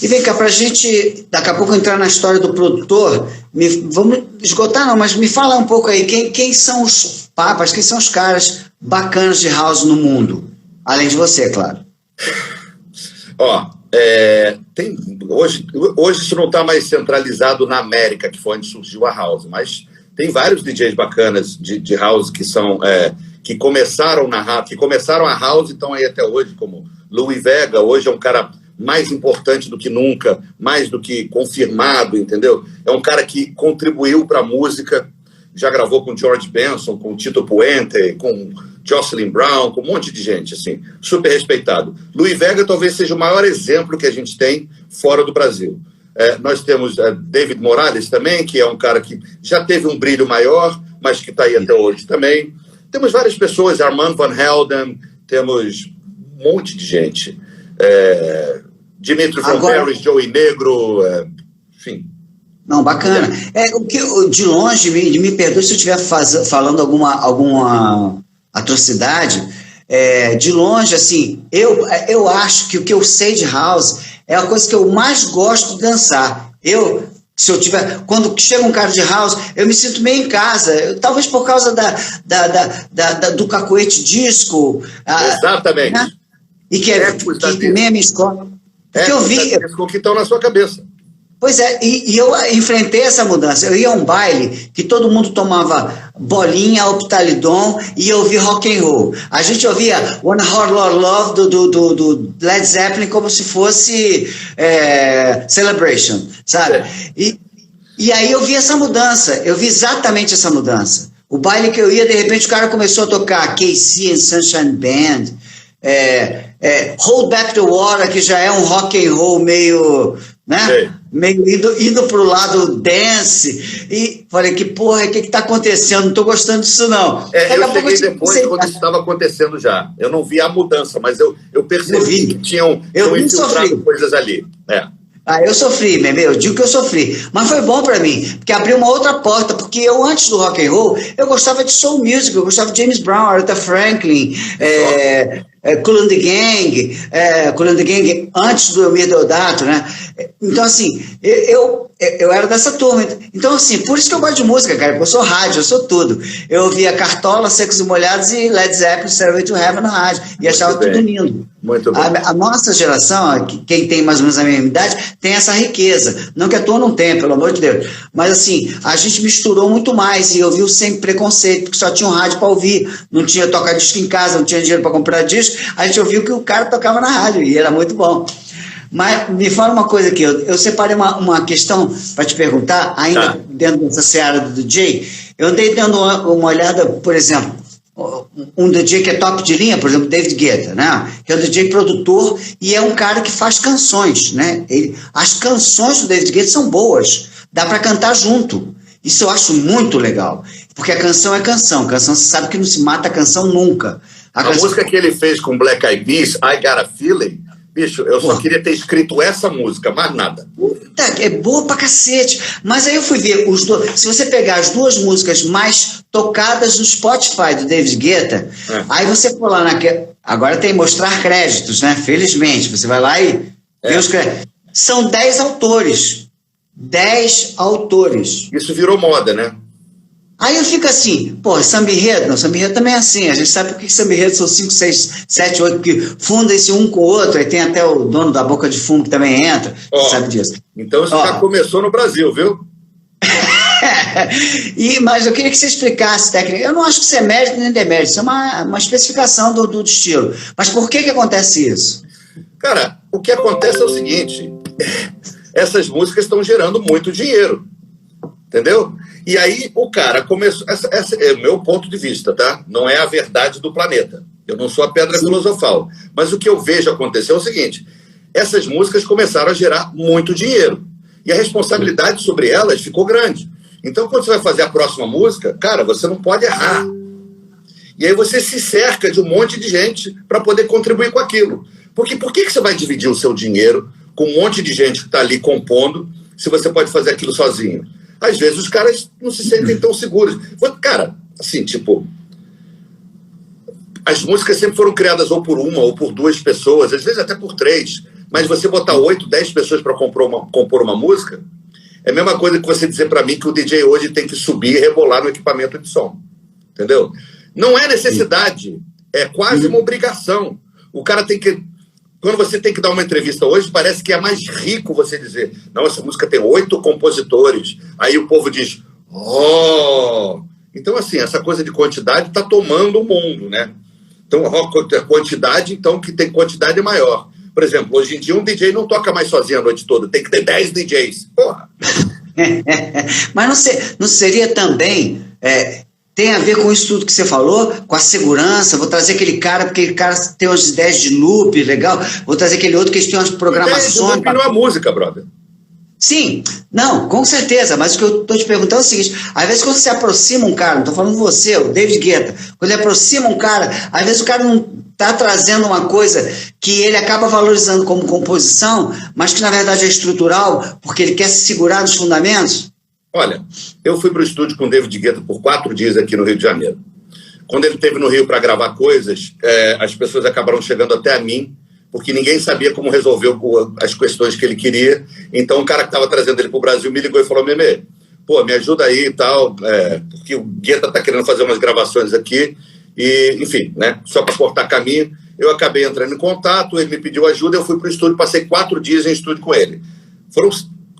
E vem cá, pra gente, daqui a pouco, entrar na história do produtor, vamos esgotar não, mas me fala um pouco aí, quem são os papas, quem são os caras bacanas de house no mundo? Além de você, claro. Ó, hoje isso não está mais centralizado na América, que foi onde surgiu a house, mas tem vários DJs bacanas de house que são... que começaram a house e estão aí até hoje, como Louie Vega. Hoje é um cara mais importante do que nunca, mais do que confirmado, entendeu? É um cara que contribuiu para a música, já gravou com George Benson, com Tito Puente, com Jocelyn Brown, com um monte de gente, assim, super respeitado. Louie Vega talvez seja o maior exemplo que a gente tem fora do Brasil. Nós temos David Morales também, que é um cara que já teve um brilho maior, mas que está aí até hoje também. Temos várias pessoas, Armand Van Helden, temos um monte de gente. Dimitri Van Paris, Joey Negro, enfim. Não, bacana. De longe, me perdoe se eu estiver falando alguma atrocidade, de longe, assim, eu acho que o que eu sei de house é a coisa que eu mais gosto de dançar. Quando chega um cara de house, eu me sinto meio em casa, talvez por causa do cacuete disco. Exatamente. Né? E que também é a minha escola. Porque eu vi. Com o que estão na sua cabeça. Pois é, e eu enfrentei essa mudança. Eu ia a um baile que todo mundo tomava bolinha, optalidon, e eu ouvia rock and roll. A gente ouvia One Hot Lot Love do Led Zeppelin como se fosse Celebration, sabe? E aí eu vi essa mudança, eu vi exatamente essa mudança. O baile que eu ia, de repente o cara começou a tocar KC and Sunshine Band, Hold Back the Water, que já é um rock and roll meio... né? Meio indo pro lado dance, e falei, que porra, o que tá acontecendo? Não tô gostando disso, não. Eu cheguei depois, quando isso estava acontecendo já. Eu não vi a mudança, mas eu percebi que tinham infiltrado coisas ali. Eu sofri, eu digo que eu sofri, mas foi bom para mim, porque abriu uma outra porta, porque eu, antes do rock and roll, eu gostava de soul music, eu gostava de James Brown, Aretha Franklin, Kool and the Gang, antes do Elmir Deodato, né? Então, assim, eu era dessa turma. Então, assim, por isso que eu gosto de música, cara, porque eu sou rádio, eu sou tudo. Eu ouvia Cartola, Secos e Molhados e Led Zeppelin, Stairway to Heaven no rádio, e achava tudo lindo. Muito bem. A nossa geração, quem tem mais ou menos a mesma idade, tem essa riqueza. Não que a tua não tenha, pelo amor de Deus. Mas, assim, a gente misturou muito mais e ouviu sem preconceito, porque só tinha um rádio para ouvir. Não tinha toca-disco em casa, não tinha dinheiro para comprar disco. A gente ouviu que o cara tocava na rádio e era muito bom. Mas me fala uma coisa aqui. Eu separei uma questão para te perguntar, ainda dentro dessa seara do DJ. Eu andei dando uma olhada, por exemplo, um DJ que é top de linha, por exemplo, David Guetta, né? Que é um DJ produtor e é um cara que faz canções, né? As canções do David Guetta são boas, dá para cantar junto. Isso eu acho muito legal, porque a canção é canção. Canção, você sabe que não se mata a canção nunca. A música que ele fez com Black Eyed Peas, I Got a Feeling, bicho, eu só queria ter escrito essa música, mais nada. Puta, é boa pra cacete. Mas aí eu fui ver se você pegar as duas músicas mais tocadas no Spotify do David Guetta, aí você for lá agora tem mostrar créditos, né? Felizmente, você vai lá e vê os créditos. São 10 autores. 10 autores. Isso virou moda, né? Aí eu fico assim, samba enredo? Não, samba enredo também é assim. A gente sabe por que samba enredo são 5, 6, 7, 8, porque fundam-se um com o outro, aí tem até o dono da boca de fumo que também entra, sabe disso. Então isso já começou no Brasil, viu? Mas eu queria que você explicasse técnica. Eu não acho que isso é mérito nem demérito, isso é uma especificação do estilo. Mas por que acontece isso? Cara, o que acontece é o seguinte, essas músicas estão gerando muito dinheiro, entendeu? E aí o cara começou... Esse é o meu ponto de vista, tá? Não é a verdade do planeta. Eu não sou a pedra filosofal. Mas o que eu vejo acontecer é o seguinte, essas músicas começaram a gerar muito dinheiro. E a responsabilidade sobre elas ficou grande. Então, quando você vai fazer a próxima música, cara, você não pode errar. E aí você se cerca de um monte de gente para poder contribuir com aquilo. Porque por que você vai dividir o seu dinheiro com um monte de gente que está ali compondo, se você pode fazer aquilo sozinho? Às vezes os caras não se sentem tão seguros. Cara, assim, tipo... As músicas sempre foram criadas ou por uma ou por duas pessoas, às vezes até por 3. Mas você botar 8, 10 pessoas para compor uma música, é a mesma coisa que você dizer para mim que o DJ hoje tem que subir e rebolar no equipamento de som. Entendeu? Não é necessidade, é quase uma obrigação. O cara tem que... Quando você tem que dar uma entrevista hoje, parece que é mais rico você dizer, não, essa música tem 8 compositores. Aí o povo diz, oh... Então, assim, essa coisa de quantidade está tomando o mundo, né? Então, a quantidade, então, que tem quantidade maior. Por exemplo, hoje em dia um DJ não toca mais sozinho a noite toda, tem que ter 10 DJs. Porra! Mas não seria também... tem a ver com isso tudo que você falou, com a segurança, vou trazer aquele cara, porque aquele cara tem umas ideias de loop, legal, vou trazer aquele outro que eles têm umas programações... Ideia de loop não é música, brother. Sim, não, com certeza, mas o que eu estou te perguntando é o seguinte, às vezes quando você aproxima um cara, não estou falando você, o David Guetta, quando ele aproxima um cara, às vezes o cara não está trazendo uma coisa que ele acaba valorizando como composição, mas que na verdade é estrutural, porque ele quer se segurar nos fundamentos? Olha, eu fui para o estúdio com o David Guetta por 4 dias aqui no Rio de Janeiro. Quando ele esteve no Rio para gravar coisas, as pessoas acabaram chegando até a mim, porque ninguém sabia como resolver as questões que ele queria. Então, o cara que estava trazendo ele para o Brasil me ligou e falou, Memê, pô, me ajuda aí e tal, porque o Guetta está querendo fazer umas gravações aqui, e, enfim, né, só para cortar caminho. Eu acabei entrando em contato, ele me pediu ajuda, eu fui para o estúdio, passei 4 dias em estúdio com ele. Foram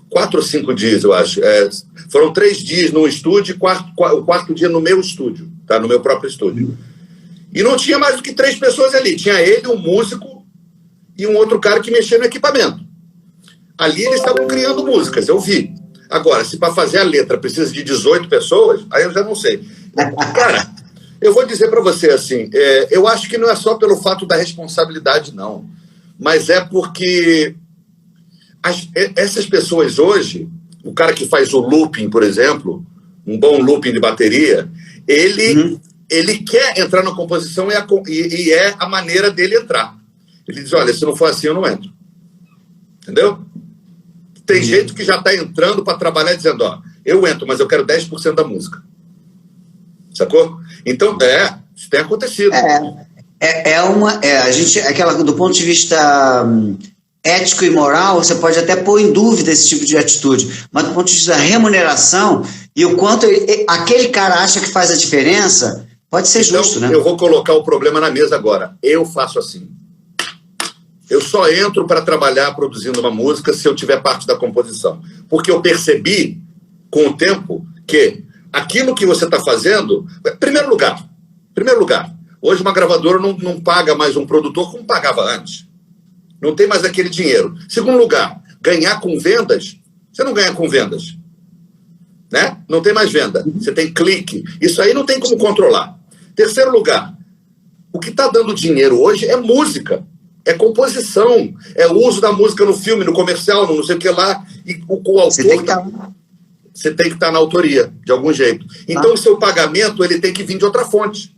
4 ou 5 dias, eu acho. Foram 3 dias no estúdio, o quarto dia no meu estúdio, tá? No meu próprio estúdio. E não tinha mais do que 3 pessoas ali. Tinha ele, um músico, e um outro cara que mexia no equipamento. Ali eles estavam criando músicas, eu vi. Agora, se para fazer a letra precisa de 18 pessoas, aí eu já não sei. Cara, eu vou dizer para você assim, eu acho que não é só pelo fato da responsabilidade, não. Mas é porque essas pessoas hoje, o cara que faz o looping, por exemplo, um bom looping de bateria, ele quer entrar na composição e é a maneira dele entrar. Ele diz, olha, se não for assim, eu não entro. Entendeu? Tem gente que já está entrando para trabalhar dizendo, ó, eu entro, mas eu quero 10% da música. Sacou? Então, isso tem acontecido. A gente, aquela, do ponto de vista ético e moral, você pode até pôr em dúvida esse tipo de atitude, mas do ponto de vista da remuneração e o quanto aquele cara acha que faz a diferença, pode ser justo, né? Eu vou colocar o problema na mesa agora. Eu faço assim. Eu só entro para trabalhar produzindo uma música se eu tiver parte da composição. Porque eu percebi, com o tempo, que aquilo que você está fazendo... Primeiro lugar, hoje uma gravadora não paga mais um produtor como pagava antes. Não tem mais aquele dinheiro. Segundo lugar, ganhar com vendas, você não ganha com vendas. Né? Não tem mais venda. Você tem clique. Isso aí não tem como controlar. Terceiro lugar, o que está dando dinheiro hoje é música. É composição, é o uso da música no filme, no comercial, no não sei o que lá. E o autor, você tem que estar na autoria, de algum jeito. Então, o seu pagamento ele tem que vir de outra fonte.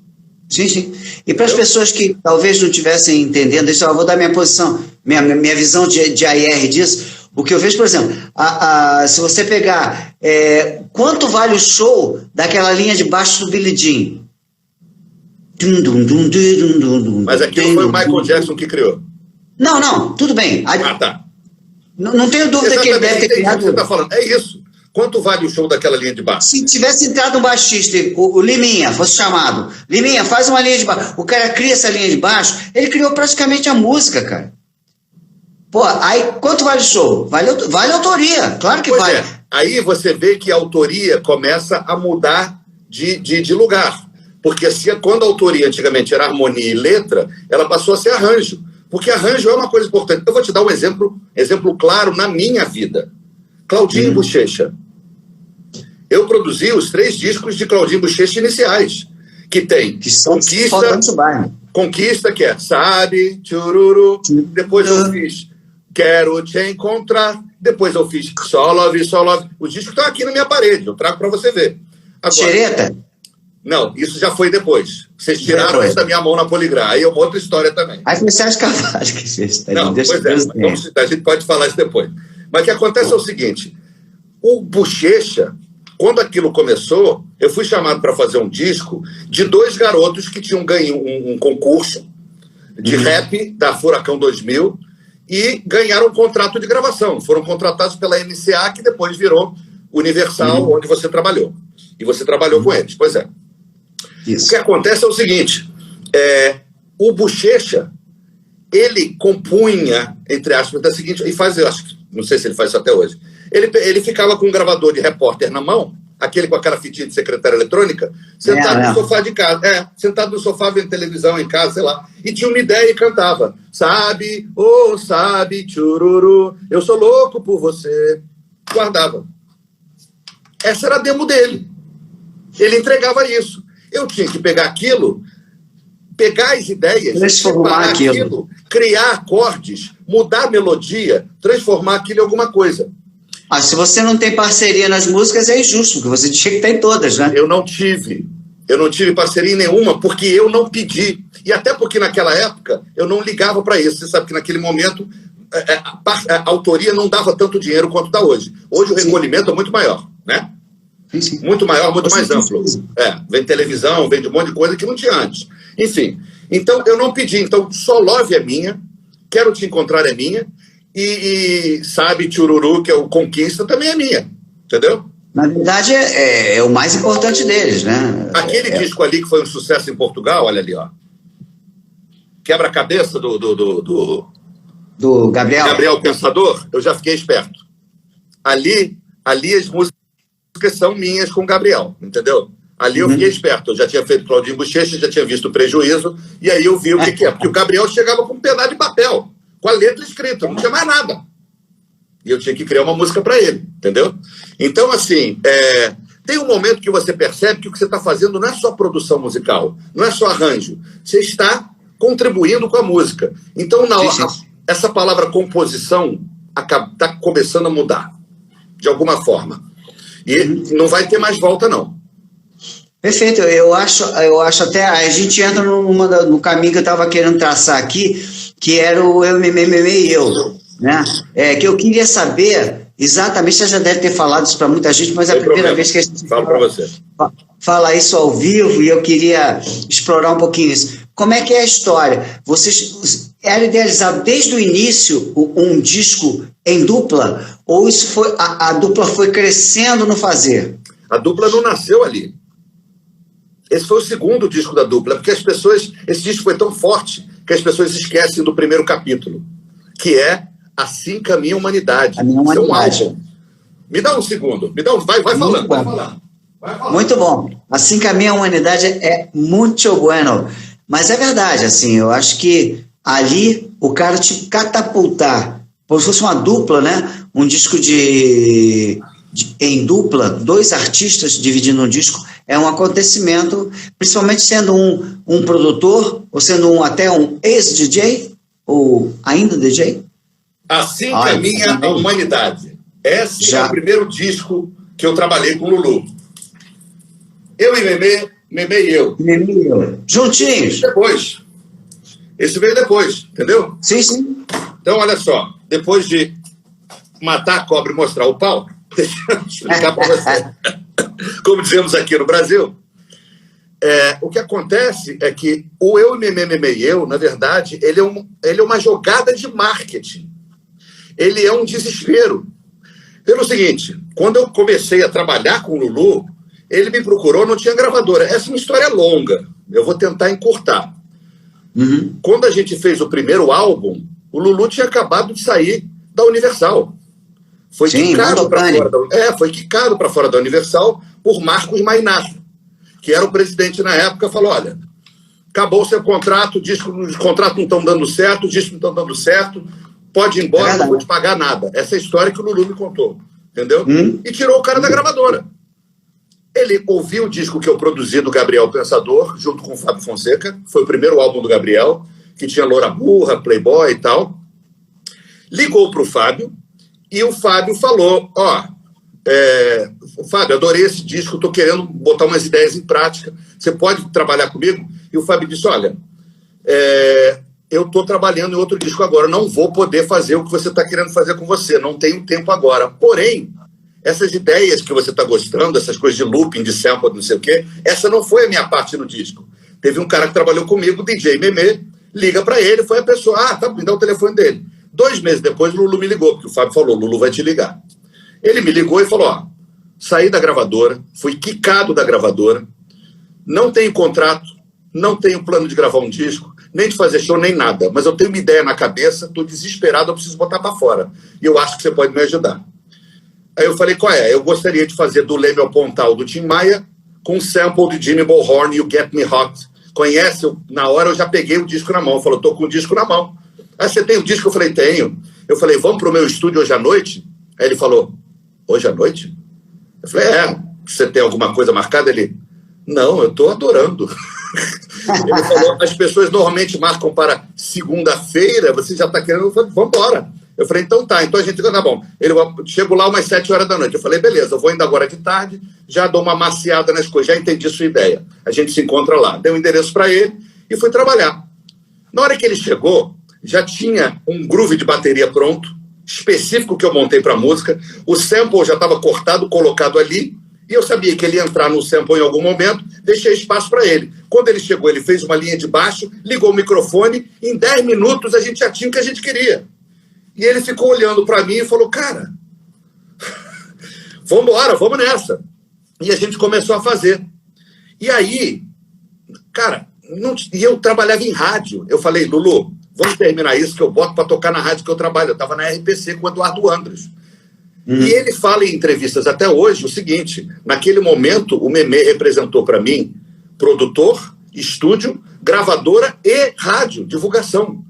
Sim, sim. E para as pessoas que talvez não estivessem entendendo, eu vou dar minha posição, minha visão de AR disso. O que eu vejo, por exemplo, se você pegar quanto vale o show daquela linha de baixo do Billie Jean? Mas aqui não foi o Michael Jackson que criou. Não, tudo bem. Tá. Não tenho dúvida que ele deve ter criado. O que você está falando. É isso. Quanto vale o show daquela linha de baixo? Se tivesse entrado um baixista, o Liminha, fosse chamado, Liminha, faz uma linha de baixo. O cara cria essa linha de baixo, ele criou praticamente a música, cara. Pô, aí quanto vale o show? Vale a autoria, claro que vale. Aí você vê que a autoria começa a mudar de lugar. Porque quando a autoria antigamente era harmonia e letra, ela passou a ser arranjo. Porque arranjo é uma coisa importante. Eu vou te dar um exemplo claro na minha vida. Claudinho Bochecha. Eu produzi os 3 discos de Claudinho Bochecha iniciais. Que tem Conquista, que é Sabe, Tchururu. Depois eu fiz Quero Te Encontrar. Depois eu fiz Só Love. Os discos estão aqui na minha parede. Eu trago para você ver. Agora, Xereta? Não, isso já foi depois. Vocês tiraram isso da minha mão na Poligram. Aí é uma outra história também. Aí foi o Sérgio Carvalho que fez. Tá? Não, pois é, a gente pode falar isso depois. Mas o que acontece é o seguinte, o Bochecha, quando aquilo começou, eu fui chamado para fazer um disco de 2 garotos que tinham ganho um concurso de rap da Furacão 2000 e ganharam um contrato de gravação. Foram contratados pela MCA, que depois virou Universal, onde você trabalhou. E você trabalhou com eles, pois é. Isso. O que acontece é o seguinte, o Bochecha, ele compunha, entre aspas, da seguinte, e faz, eu acho, não sei se ele faz isso até hoje, ele ficava com um gravador de repórter na mão, aquele com aquela fitinha de secretária eletrônica, sentado no sofá de casa, sentado no sofá vendo televisão em casa, sei lá, e tinha uma ideia e cantava, sabe, oh, sabe, tchururu, eu sou louco por você, guardava. Essa era a demo dele. Ele entregava isso. Eu tinha que pegar aquilo, pegar as ideias, transformar aquilo, criar acordes, mudar a melodia, transformar aquilo em alguma coisa. Se você não tem parceria nas músicas, é injusto, porque você tinha que estar em todas, né? Eu não tive parceria em nenhuma, porque eu não pedi. E até porque naquela época eu não ligava para isso. Você sabe que naquele momento a autoria não dava tanto dinheiro quanto dá hoje. Hoje o recolhimento é muito maior, né? Sim. Muito maior, muito mais amplo. Vem televisão, vem de um monte de coisa que não tinha antes. Enfim, então eu não pedi. Então, Só Love é minha, Quero Te Encontrar é minha, e Sabe, Tchururu, que é o Conquista, também é minha. Entendeu? Na verdade, é o mais importante deles, né? Aquele disco ali que foi um sucesso em Portugal, olha ali, ó. Quebra-cabeça do Gabriel. Gabriel Pensador, eu já fiquei esperto. Ali as músicas são minhas com o Gabriel, entendeu? Ali eu fiquei esperto. Eu já tinha feito Claudinho Bochecha, já tinha visto o Prejuízo, e aí eu vi o que é. Porque o Gabriel chegava com um pedaço de papel, com a letra escrita, não tinha mais nada. E eu tinha que criar uma música para ele, entendeu? Então, assim, tem um momento que você percebe que o que você está fazendo não é só produção musical, não é só arranjo. Você está contribuindo com a música. Então, na hora, essa palavra composição está começando a mudar, de alguma forma. E não vai ter mais volta, não. Perfeito. Eu acho até... A gente entra no caminho que eu estava querendo traçar aqui, que era o Eu, e eu. Né? Que eu queria saber exatamente, você já deve ter falado isso para muita gente, mas é a primeira vez que a gente fala isso ao vivo, e eu queria explorar um pouquinho isso. Como é que é a história? Vocês era idealizado desde o início um disco em dupla, ou isso foi a dupla foi crescendo no fazer? A dupla não nasceu ali. Esse foi o segundo disco da dupla, porque esse disco foi tão forte que as pessoas esquecem do primeiro capítulo, que é Assim Caminha a Humanidade. A minha humanidade. É um álbum. Me dá um segundo. Vai falando. Vai falando. Muito bom. Assim Caminha a Humanidade é muito bueno. Mas é verdade, assim, eu acho que ali o cara te catapultar, como se fosse uma dupla, né? Um disco em dupla, 2 artistas dividindo um disco, é um acontecimento, principalmente sendo um produtor, ou sendo até um ex-DJ, ou ainda DJ. Assim Caminha a Humanidade. Esse é o primeiro disco que eu trabalhei com o Lulu. Eu e Memê e eu. Juntinhos. Esse veio depois, entendeu? Sim. Então, olha só. Depois de matar a cobra e mostrar o pau, deixa eu explicar para você. Como dizemos aqui no Brasil, o que acontece é que o Eu e Memê e eu, na verdade, ele é uma jogada de marketing. Ele é um desespero. Pelo seguinte, quando eu comecei a trabalhar com o Lulu, ele me procurou, não tinha gravadora. Essa é uma história longa, eu vou tentar encurtar. Quando a gente fez o primeiro álbum, o Lulu tinha acabado de sair da Universal. Foi quicado para fora da Universal por Marcos Mainar, que era o presidente na época, falou, olha, acabou o seu contrato, os contratos não estão dando certo, os discos não estão dando certo, pode ir embora, não vou te pagar nada. Essa é a história que o Lulu me contou, entendeu? E tirou o cara da gravadora. Ele ouviu o disco que eu produzi do Gabriel Pensador, junto com o Fábio Fonseca, foi o primeiro álbum do Gabriel, que tinha Loura Burra, Playboy e tal. Ligou para o Fábio, e o Fábio falou, Fábio, adorei esse disco, estou querendo botar umas ideias em prática, você pode trabalhar comigo? E o Fábio disse, olha, eu estou trabalhando em outro disco agora, não vou poder fazer o que você está querendo fazer com você, não tenho tempo agora. Porém, essas ideias que você está gostando, essas coisas de looping, de sample, não sei o quê, essa não foi a minha parte no disco. Teve um cara que trabalhou comigo, DJ Memê, liga para ele, foi a pessoa, tá, me dá o telefone dele. 2 meses depois, o Lulu me ligou, porque o Fábio falou, Lulu vai te ligar. Ele me ligou e falou, saí da gravadora, fui quicado da gravadora, não tenho contrato, não tenho plano de gravar um disco, nem de fazer show, nem nada, mas eu tenho uma ideia na cabeça, estou desesperado, eu preciso botar para fora. E eu acho que você pode me ajudar. Aí eu falei, qual é? Eu gostaria de fazer do Leme ao Pontal, do Tim Maia, com um sample de Jimmy Bullhorn, You Get Me Hot. Conhece? Na hora eu já peguei o disco na mão. Ele falou, tô com o disco na mão. Ah, você tem o disco? Eu falei, tenho. Eu falei, vamos pro meu estúdio hoje à noite? Aí ele falou, hoje à noite? Eu falei, você tem alguma coisa marcada? Ele, não, eu tô adorando. Ele falou, as pessoas normalmente marcam para segunda-feira, você já tá querendo, eu falei, vamos embora. Eu falei, então tá, então a gente, tá bom. Ele chegou lá umas 7 horas da noite. Eu falei, beleza, eu vou indo agora de tarde, já dou uma maciada nas coisas, já entendi sua ideia. A gente se encontra lá. Dei um endereço para ele e fui trabalhar. Na hora que ele chegou, já tinha um groove de bateria pronto, específico que eu montei para a música. O sample já estava cortado, colocado ali, e eu sabia que ele ia entrar no sample em algum momento, deixei espaço para ele. Quando ele chegou, ele fez uma linha de baixo, ligou o microfone, em 10 minutos a gente já tinha o que a gente queria. E ele ficou olhando para mim e falou, cara, vamos embora, vamos nessa. E a gente começou a fazer. E aí, cara, e eu trabalhava em rádio. Eu falei, Lulu, vamos terminar isso que eu boto para tocar na rádio que eu trabalho. Eu estava na RPC com o Eduardo Andres. E ele fala em entrevistas até hoje o seguinte, naquele momento o Memê representou para mim produtor, estúdio, gravadora e rádio, divulgação.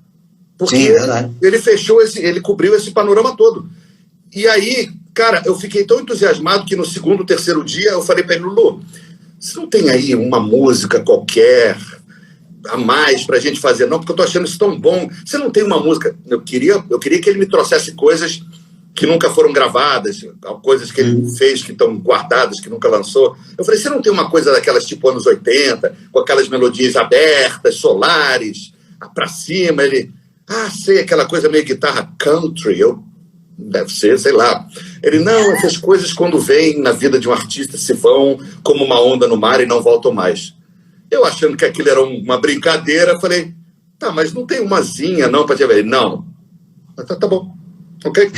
Porque ele fechou ele cobriu esse panorama todo. E aí, cara, eu fiquei tão entusiasmado que no 2º, 3º dia eu falei para ele, Lulu, você não tem aí uma música qualquer a mais pra gente fazer, não? Porque eu tô achando isso tão bom. Você não tem uma música... Eu queria que ele me trouxesse coisas que nunca foram gravadas, coisas que ele fez que estão guardadas, que nunca lançou. Eu falei, você não tem uma coisa daquelas tipo anos 80, com aquelas melodias abertas, solares, pra cima? Ele... sei, aquela coisa meio guitarra country, deve ser, sei lá. Ele, não, essas coisas quando vêm na vida de um artista se vão como uma onda no mar e não voltam mais. Eu achando que aquilo era uma brincadeira, falei, tá, mas não tem uma zinha não para te ver? Não. Tá bom, ok?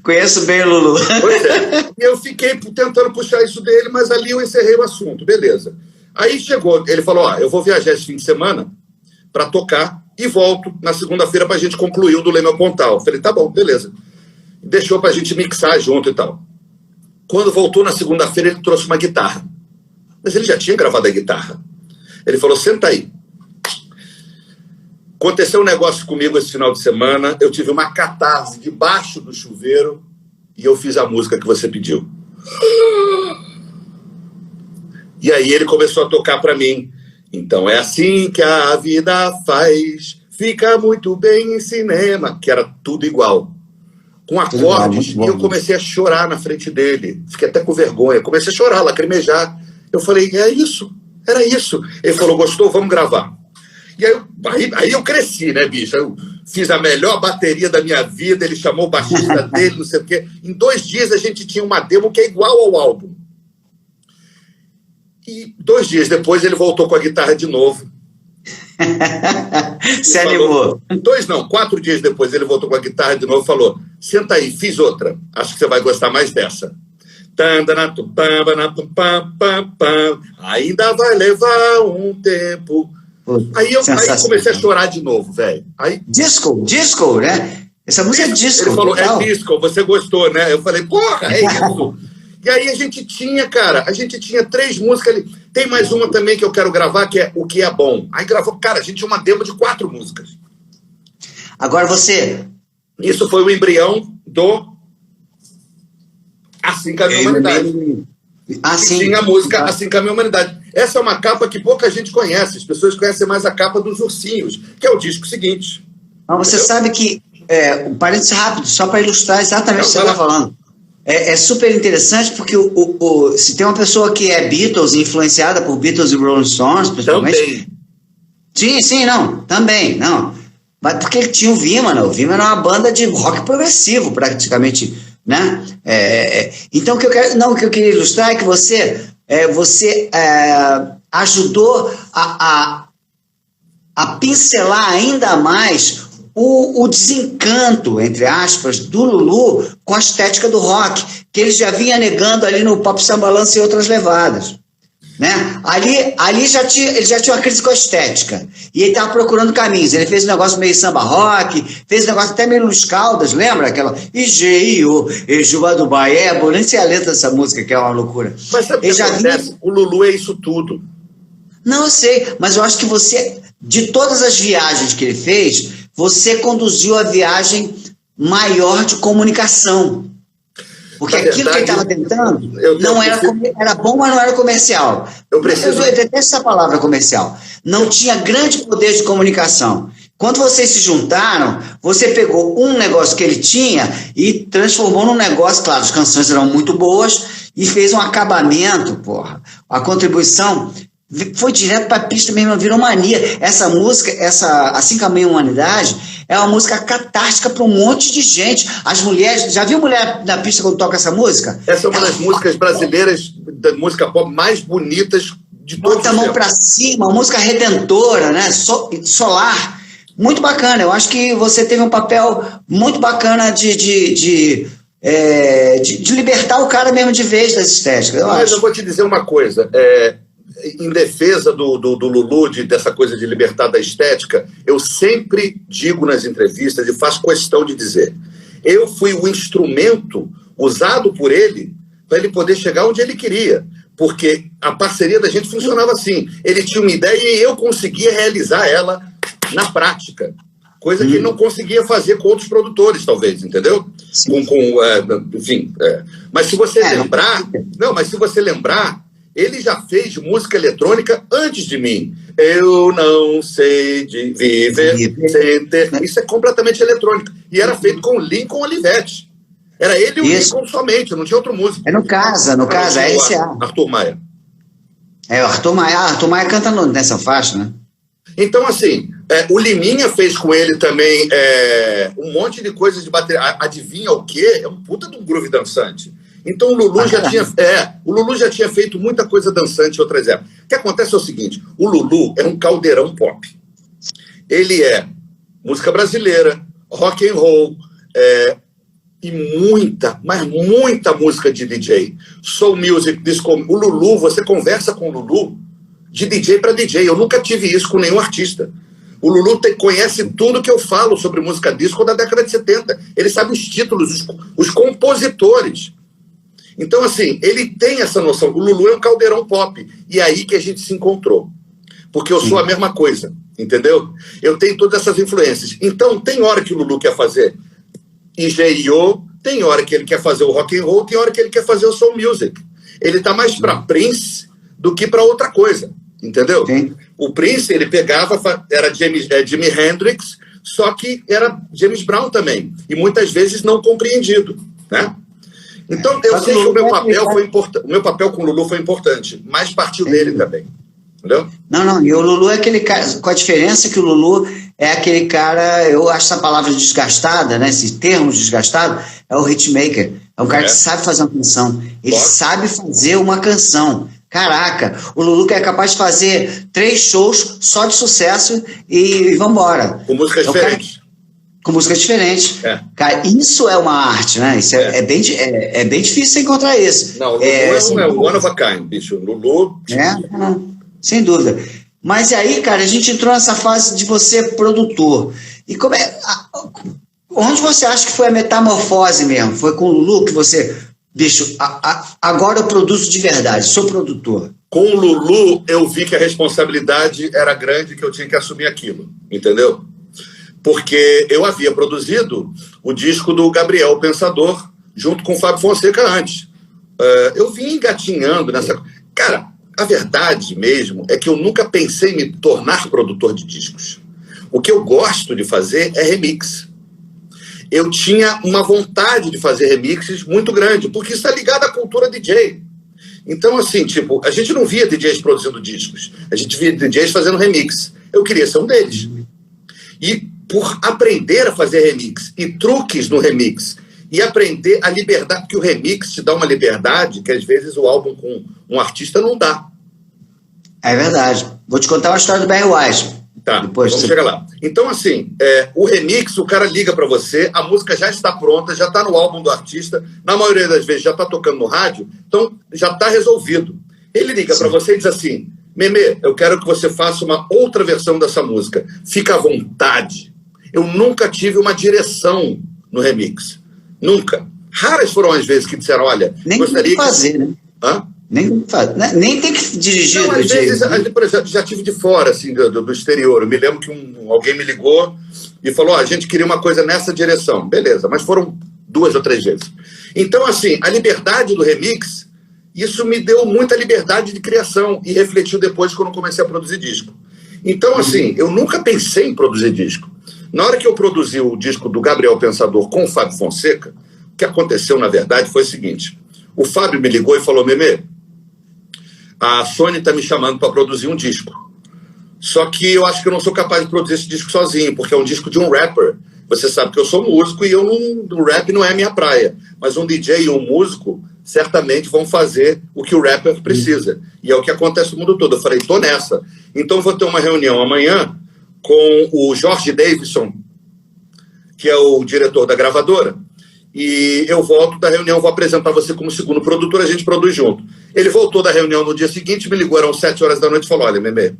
Conheço bem o Lulu. Pois é. E eu fiquei tentando puxar isso dele, mas ali eu encerrei o assunto, beleza. Aí chegou, ele falou, eu vou viajar esse fim de semana para tocar e volto na segunda-feira para a gente concluir o do Leme ao Pontal. Falei, tá bom, beleza. Deixou para a gente mixar junto e tal. Quando voltou na segunda-feira, ele trouxe uma guitarra. Mas ele já tinha gravado a guitarra. Ele falou, senta aí. Aconteceu um negócio comigo esse final de semana, eu tive uma catarse debaixo do chuveiro e eu fiz a música que você pediu. E aí ele começou a tocar para mim. Então é assim que a vida faz, fica muito bem em cinema, que era tudo igual. Com acordes, e eu comecei a chorar na frente dele. Fiquei até com vergonha, comecei a chorar, lacrimejar. Eu falei, é isso, era isso. Ele falou, gostou? Vamos gravar. E aí eu cresci, né, bicho? Eu fiz a melhor bateria da minha vida, ele chamou o baixista dele, não sei o quê. Em 2 dias a gente tinha uma demo que é igual ao álbum. E 2 dias depois ele voltou com a guitarra de novo. Se animou. 4 dias depois ele voltou com a guitarra de novo e falou, senta aí, fiz outra. Acho que você vai gostar mais dessa. Ainda vai levar um tempo. Aí eu comecei a chorar de novo, velho. Disco, né? Essa música é disco. Ele falou, é disco, você gostou, né? Eu falei, porra, é isso. E aí a gente tinha 3 músicas ali. Tem mais uma também que eu quero gravar, que é O Que É Bom. Aí gravou, cara, a gente tinha uma demo de 4 músicas. Agora você... Isso foi o embrião do Assim Caminha a Humanidade. Sim. Tinha a música Assim Caminha a Humanidade. Essa é uma capa que pouca gente conhece. As pessoas conhecem mais a capa dos Ursinhos, que é o disco seguinte. Mas você sabe que, um parênteses rápido, só para ilustrar exatamente o que você está falando. é super interessante porque se tem uma pessoa que é Beatles, influenciada por Beatles e Rolling Stones, principalmente. Também. Sim, não, também, não. Mas porque ele tinha o Viman, né? O Viman era uma banda de rock progressivo, praticamente, né? Então, o que eu queria ilustrar é que você ajudou a pincelar ainda mais o desencanto, entre aspas, do Lulu com a estética do rock, que ele já vinha negando ali no Pop Samba Balança e outras levadas. Né? Ali ele já tinha uma crise com a estética, e ele estava procurando caminhos. Ele fez um negócio meio samba rock, fez um negócio até meio Luiz Caldas, lembra? Aquela Igeio, Ejuba do Bahia, nem sei a letra dessa música, que é uma loucura. Mas sabe o que acontece? O Lulu é isso tudo. Não, eu sei, mas eu acho que você, de todas as viagens que ele fez, você conduziu a viagem maior de comunicação. Porque aquilo que ele estava tentando era bom, mas não era comercial. Eu detesto essa palavra comercial. Não tinha grande poder de comunicação. Quando vocês se juntaram, você pegou um negócio que ele tinha e transformou num negócio, claro, as canções eram muito boas, e fez um acabamento, porra. A contribuição foi direto para a pista mesmo, virou mania. Essa música, Assim Caminha a Humanidade, é uma música catártica para um monte de gente. As mulheres, já viu mulher na pista quando toca essa música? Essa é uma das músicas brasileiras, da música pop mais bonitas de todos os tempos. Bota a mão para cima, uma música redentora, né? Solar. Muito bacana. Eu acho que você teve um papel muito bacana de libertar o cara mesmo de vez das estéticas. Mas eu vou te dizer uma coisa, em defesa do Lulu, dessa coisa de libertar da estética, eu sempre digo nas entrevistas e faço questão de dizer, eu fui o instrumento usado por ele para ele poder chegar onde ele queria, porque a parceria da gente funcionava assim, ele tinha uma ideia e eu conseguia realizar ela na prática, coisa que ele não conseguia fazer com outros produtores, talvez, entendeu? Enfim, mas se você lembrar, ele já fez música eletrônica antes de mim. Eu não sei de viver sem ter... Isso é completamente eletrônico. E era feito com o Lincoln Olivetti. Era ele e o Lincoln somente, não tinha outro músico. No caso, é esse Arthur Maia. O Arthur Maia canta nessa faixa, né? Então, assim, o Liminha fez com ele também um monte de coisas de bateria. Adivinha o quê? É um puta de um groove dançante. Então o Lulu já tinha feito muita coisa dançante em outras épocas. O que acontece é o seguinte, o Lulu é um caldeirão pop. Ele é música brasileira, rock and roll, e muita música de DJ. Soul music, disco. O Lulu, você conversa com o Lulu de DJ para DJ. Eu nunca tive isso com nenhum artista. O Lulu conhece tudo que eu falo sobre música disco da década de 70. Ele sabe os títulos, os compositores. Então, assim, ele tem essa noção. O Lulu é um caldeirão pop. E é aí que a gente se encontrou. Porque eu sou a mesma coisa, entendeu? Eu tenho todas essas influências. Então, tem hora que o Lulu quer fazer engenho, tem hora que ele quer fazer o rock and roll, tem hora que ele quer fazer o soul music. Ele tá mais para Prince do que para outra coisa, entendeu? Sim. O Prince, ele pegava, era Jimi Hendrix, só que era James Brown também. E muitas vezes não compreendido, né? Então, eu sei que o meu papel foi importante. O meu papel com o Lulu foi importante, mas partiu dele também. Entendeu? Não, e o Lulu é aquele cara, com a diferença que o Lulu é aquele cara, eu acho essa palavra desgastada, né, esse termo desgastado, é o hitmaker. É um cara que sabe fazer uma canção. Ele sabe fazer uma canção. Caraca, o Lulu que é capaz de fazer 3 shows só de sucesso e vambora. Com músicas diferentes. Com músicas diferentes. Cara, isso é uma arte, né? Isso é bem difícil encontrar isso. Não, o Lulu é um one of a kind, bicho. Lulu... Sem dúvida. Mas aí, cara, a gente entrou nessa fase de você produtor. E como onde você acha que foi a metamorfose mesmo? Foi com o Lulu que você... Bicho, agora eu produzo de verdade, sou produtor. Com o Lulu, eu vi que a responsabilidade era grande, que eu tinha que assumir aquilo, entendeu? Porque eu havia produzido o disco do Gabriel Pensador junto com o Fábio Fonseca antes. Eu vim engatinhando nessa... Cara, a verdade mesmo é que eu nunca pensei em me tornar produtor de discos. O que eu gosto de fazer é remix. eu tinha uma vontade de fazer remixes muito grande, porque isso está ligado à cultura DJ. Então, assim, tipo, a gente não via DJs produzindo discos, a gente via DJs fazendo remix. Eu queria ser um deles. E por aprender a fazer remix e truques no remix e aprender a liberdade, porque o remix te dá uma liberdade que às vezes o álbum com um artista não dá. É verdade. Vou te contar uma história do Barry White. Tá, vamos chegar lá. Então, assim, o remix, o cara liga pra você, a música já está pronta, já está no álbum do artista, na maioria das vezes já está tocando no rádio, então já está resolvido. Ele liga pra você e diz assim, Memê, eu quero que você faça uma outra versão dessa música. Fica à vontade. Eu nunca tive uma direção no remix. Nunca. Raras foram as vezes que disseram, olha, nem gostaria tem que fazer, né? Hã? Nem tem que dirigir. Não, às vezes, por exemplo, já tive de fora, assim, do exterior. Eu me lembro que alguém me ligou e falou, a gente queria uma coisa nessa direção. Beleza, mas foram 2 ou 3 vezes. Então, assim, a liberdade do remix, isso me deu muita liberdade de criação e refletiu depois quando comecei a produzir disco. Então, assim, eu nunca pensei em produzir disco. Na hora que eu produzi o disco do Gabriel Pensador com o Fábio Fonseca, o que aconteceu, na verdade, foi o seguinte. O Fábio me ligou e falou, Memê, a Sony está me chamando para produzir um disco. Só que eu acho que eu não sou capaz de produzir esse disco sozinho, porque é um disco de um rapper. Você sabe que eu sou músico e o rap não é minha praia. Mas um DJ e um músico certamente vão fazer o que o rapper precisa. E é o que acontece no mundo todo. Eu falei, tô nessa. Então vou ter uma reunião amanhã com o Jorge Davidson, que é o diretor da gravadora, e eu volto da reunião, vou apresentar você como segundo produtor, a gente produz junto. Ele voltou da reunião no dia seguinte, me ligou, eram 7 horas da noite e falou, olha, Memê,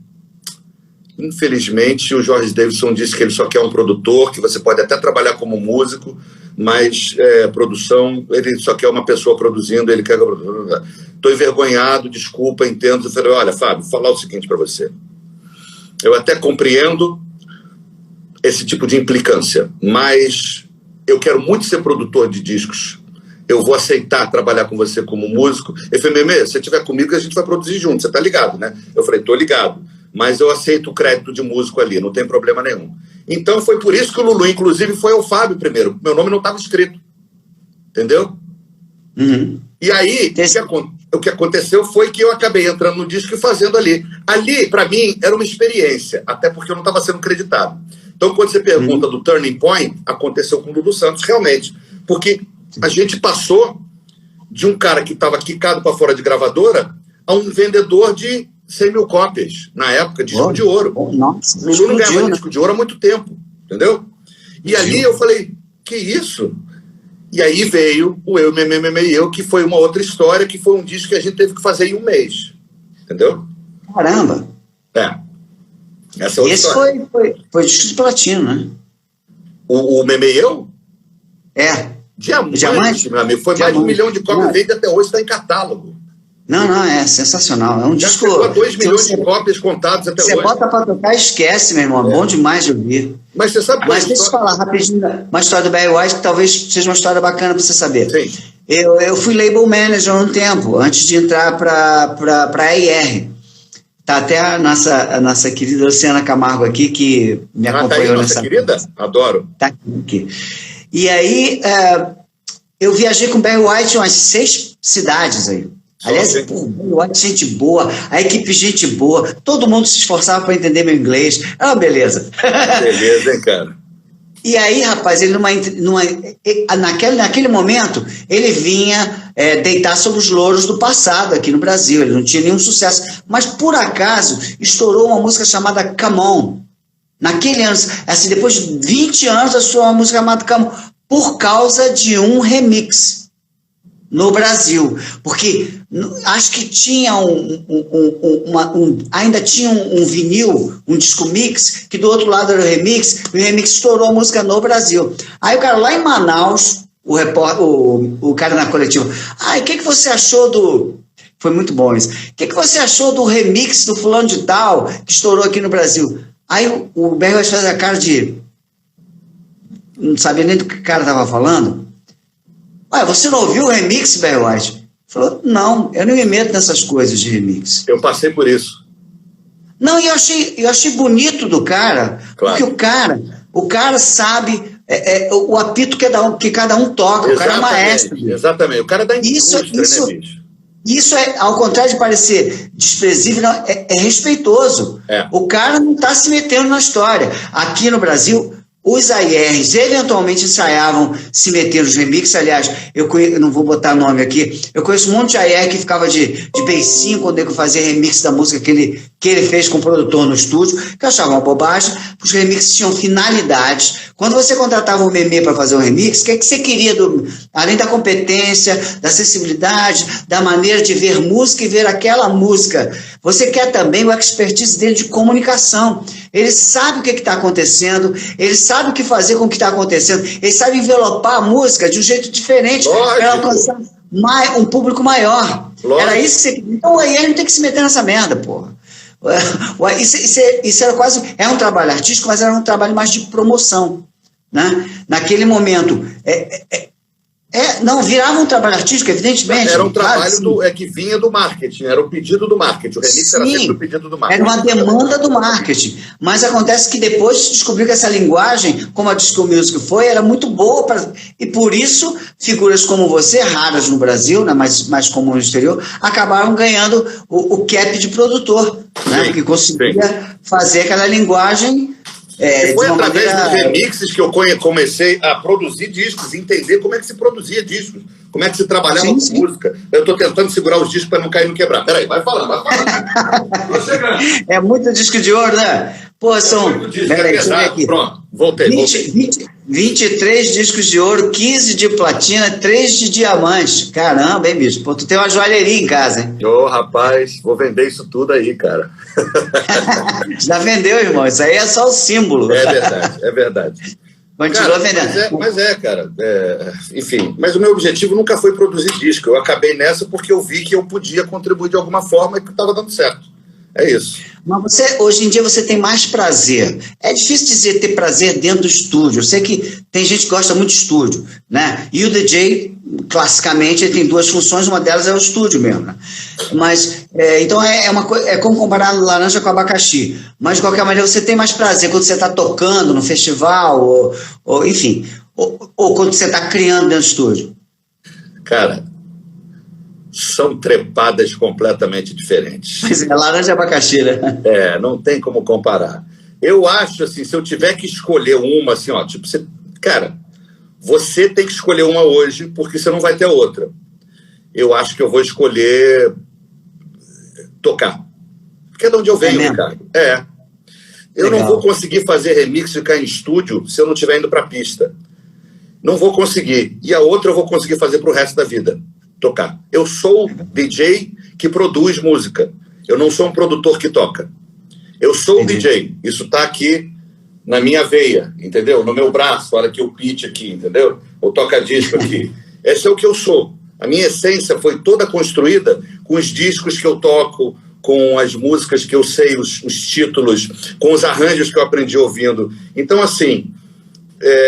infelizmente o Jorge Davidson disse que ele só quer um produtor, que você pode até trabalhar como músico, mas produção, ele só quer uma pessoa produzindo, ele quer... Estou envergonhado, desculpa, entendo. Eu falei, olha, Fábio, vou falar o seguinte para você. Eu até compreendo esse tipo de implicância, mas eu quero muito ser produtor de discos. Eu vou aceitar trabalhar com você como músico. Ele falou, Memê, se você estiver comigo, a gente vai produzir junto. Você tá ligado, né? Eu falei, tô ligado. Mas eu aceito o crédito de músico ali, não tem problema nenhum. Então foi por isso que o Lulu, inclusive, foi ao Fábio primeiro. Meu nome não estava escrito. Entendeu? Uhum. E aí, o que aconteceu foi que eu acabei entrando no disco e fazendo ali. Ali, para mim, era uma experiência, até porque eu não estava sendo creditado. Então, quando você pergunta do Turning Point, aconteceu com o Lulu Santos, realmente. Porque a gente passou de um cara que estava quicado para fora de gravadora a um vendedor de 100 mil cópias, na época, de disco de ouro. Nossa, o Lulu não ganhava disco de ouro há muito tempo, entendeu? E ali eu falei, que isso? E aí veio o Eu, Memê e Eu, que foi uma outra história, que foi um disco que a gente teve que fazer em um mês. Entendeu? Caramba! Essa outra esse história. foi disco de platino, né? O Memê e Eu? Diamante, meu amigo. Foi mais de 1 milhão de cópias vendidas até hoje, está em catálogo. Não, é sensacional. É um já disco... chegou a 2 milhões de cópias contadas até hoje. Você bota pra tocar, esquece, meu irmão. É bom demais de ouvir. Mas você sabe... Mas deixa eu falar rapidinho uma história do Barry White, que talvez seja uma história bacana pra você saber. Sim. Eu fui label manager há um tempo, antes de entrar pra ER. Tá até a nossa querida Luciana Camargo aqui, que me acompanhou tá aí, nessa... nossa querida? Adoro. Tá aqui. E aí, eu viajei com o Barry White em umas 6 cidades aí. Aliás, gente boa, a equipe gente boa, todo mundo se esforçava para entender meu inglês. Beleza. Beleza, hein, cara? E aí, rapaz, ele naquele momento, ele vinha deitar sobre os louros do passado aqui no Brasil, ele não tinha nenhum sucesso. Mas, por acaso, estourou uma música chamada Come On. Naquele ano, assim, depois de 20 anos, estourou uma música chamada Come On, por causa de um remix no Brasil, porque acho que tinha ainda tinha um vinil, um disco mix, que do outro lado era o remix, e o remix estourou a música no Brasil. Aí o cara lá em Manaus, o cara na coletiva, o que você achou do... Foi muito bom isso. O que você achou do remix do fulano de tal, que estourou aqui no Brasil? Aí o Barry vai fazer a cara de... Não sabia nem do que o cara estava falando. Você não ouviu o remix, Barry White? Falou, não, eu não me meto nessas coisas de remix. Eu passei por isso. Não, e eu achei bonito do cara, claro. Porque o cara sabe o apito que cada um toca, exatamente, o cara é maestro. Exatamente, o cara da indústria, né, bicho? Isso ao contrário de parecer desprezível, não, é respeitoso. O cara não está se metendo na história. Aqui no Brasil, os ARs eventualmente ensaiavam se meter nos remixes. Aliás, eu não vou botar nome aqui, eu conheço um monte de AR que ficava de beicinho quando eu fazia remix da música que ele fez com o produtor no estúdio, que eu achava uma bobagem, porque os remixes tinham finalidades. Quando você contratava um meme para fazer um remix, o que você queria, além da competência, da sensibilidade, da maneira de ver música e ver aquela música? Você quer também o expertise dele de comunicação. Ele sabe o que está acontecendo, ele sabe o que fazer com o que está acontecendo, ele sabe envelopar a música de um jeito diferente para alcançar um público maior. Lógico. Era isso que você... Então aí ele não tem que se meter nessa merda, porra. Isso era quase... É um trabalho artístico, mas era um trabalho mais de promoção, né? Naquele momento... não, virava um trabalho artístico, evidentemente. Era um trabalho que vinha do marketing, era o pedido do marketing. O remix era sempre o pedido do marketing. Era uma demanda do marketing. Mas acontece que depois se descobriu que essa linguagem, como a Disco Music foi, era muito boa. E por isso, figuras como você, raras no Brasil, né, mais comum no exterior, acabaram ganhando o cap de produtor, né, porque conseguia fazer aquela linguagem... foi através dos remixes que eu comecei a produzir discos, entender como é que se produzia discos, como é que se trabalhava com música. Eu estou tentando segurar os discos para não cair no quebrar. Peraí, vai falando. Tô chegando. É muito disco de ouro, né? Pô, são... Peraí, deixa eu ver aqui. Pronto, voltei. 23 discos de ouro, 15 de platina, 3 de diamante. Caramba, hein, bicho? Pô, tu tem uma joalheria em casa, hein? Ô, rapaz, vou vender isso tudo aí, cara. Já vendeu, irmão. Isso aí é só o símbolo. É verdade. Continua vendendo. Cara. Enfim, mas o meu objetivo nunca foi produzir disco. Eu acabei nessa porque eu vi que eu podia contribuir de alguma forma e que estava dando certo. É isso. Mas hoje em dia você tem mais prazer. É difícil dizer ter prazer dentro do estúdio. Eu sei que tem gente que gosta muito de estúdio, né? E o DJ, classicamente, ele tem duas funções, uma delas é o estúdio mesmo, né? Mas, então é como comparar laranja com abacaxi. Mas, de qualquer maneira, você tem mais prazer quando você está tocando no festival, enfim, ou quando você está criando dentro do estúdio. Cara, são trepadas completamente diferentes. Mas é laranja e abacaxi, né? Não tem como comparar. Eu acho, assim, se eu tiver que escolher uma, assim, ó, tipo, você tem que escolher uma hoje, porque você não vai ter outra. Eu acho que eu vou escolher tocar. Porque é de onde eu venho, Ricardo. Eu não vou conseguir fazer remix e ficar em estúdio se eu não estiver indo para a pista. Não vou conseguir. E a outra eu vou conseguir fazer para o resto da vida. Tocar. Eu sou DJ que produz música. Eu não sou um produtor que toca. Eu sou o DJ. Isso está aqui na minha veia, entendeu? No meu braço, olha aqui o pitch aqui, entendeu? O toca-disco aqui. Esse é o que eu sou. A minha essência foi toda construída com os discos que eu toco, com as músicas que eu sei, os títulos, com os arranjos que eu aprendi ouvindo. Então, assim,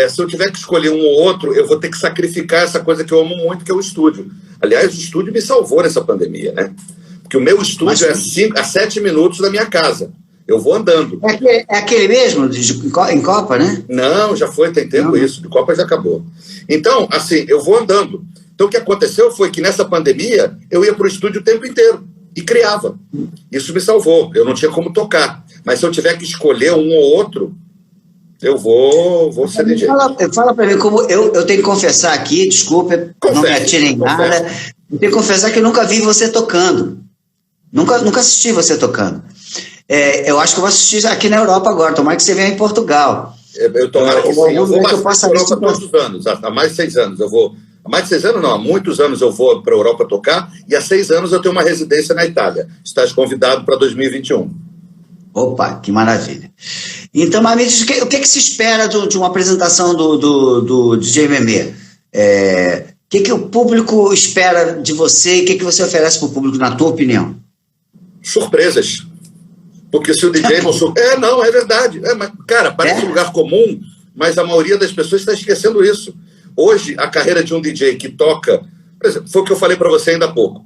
se eu tiver que escolher um ou outro, eu vou ter que sacrificar essa coisa que eu amo muito, que é o estúdio. Aliás, o estúdio me salvou nessa pandemia, né? Porque o meu estúdio é a 7 minutos da minha casa. Eu vou andando. É aquele mesmo, em Copa, né? Não, já foi, tem tempo isso. De Copa já acabou. Então, assim, eu vou andando. Então, o que aconteceu foi que nessa pandemia, eu ia para o estúdio o tempo inteiro e criava. Isso me salvou. Eu não tinha como tocar. Mas se eu tiver que escolher um ou outro, eu vou ser DJ. Fala para mim, como eu tenho que confessar aqui, desculpa, não me atirem nada. Eu tenho que confessar que eu nunca vi você tocando. Nunca assisti você tocando. Eu acho que eu vou assistir aqui na Europa agora. Tomara que você venha em Portugal. Tomara que sim. Eu vou bastante para a Europa há muitos anos. Há mais de 6 anos. Há mais de 6 anos, não. Há muitos anos eu vou para a Europa tocar. E há 6 anos eu tenho uma residência na Itália. Estás convidado para 2021. Opa, que maravilha. Então, mas me diz, o que se espera de uma apresentação do DJ Memê? O que o público espera de você e o que você oferece para o público, na tua opinião? Surpresas. Porque se o DJ não... não, é verdade. Mas, cara, parece um lugar comum, mas a maioria das pessoas está esquecendo isso. Hoje, a carreira de um DJ que toca... Por exemplo, foi o que eu falei para você ainda há pouco.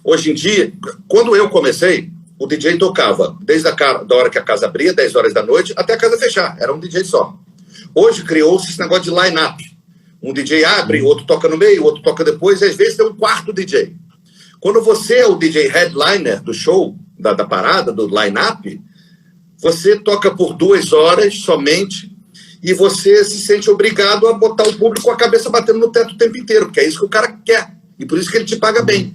Hoje em dia, quando eu comecei, o DJ tocava desde da hora que a casa abria, 10 horas da noite, até a casa fechar. Era um DJ só. Hoje criou-se esse negócio de line-up. Um DJ abre, o outro toca no meio, o outro toca depois, e às vezes tem um quarto DJ. Quando você é o DJ headliner do show, da parada, do line-up, você toca por 2 horas somente e você se sente obrigado a botar o público com a cabeça batendo no teto o tempo inteiro, porque é isso que o cara quer. E por isso que ele te paga bem.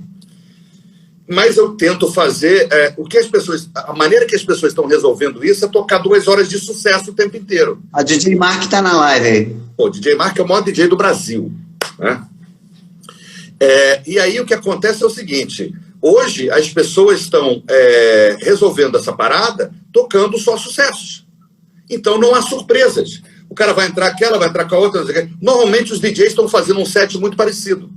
Mas eu tento fazer... a maneira que as pessoas estão resolvendo isso é tocar 2 horas de sucesso o tempo inteiro. A DJ Mark tá na live aí. O DJ Mark é o maior DJ do Brasil, né? E aí o que acontece é o seguinte: hoje as pessoas estão resolvendo essa parada tocando só sucessos. Então não há surpresas. O cara vai entrar aquela, vai entrar com a outra. Normalmente os DJs estão fazendo um set muito parecido.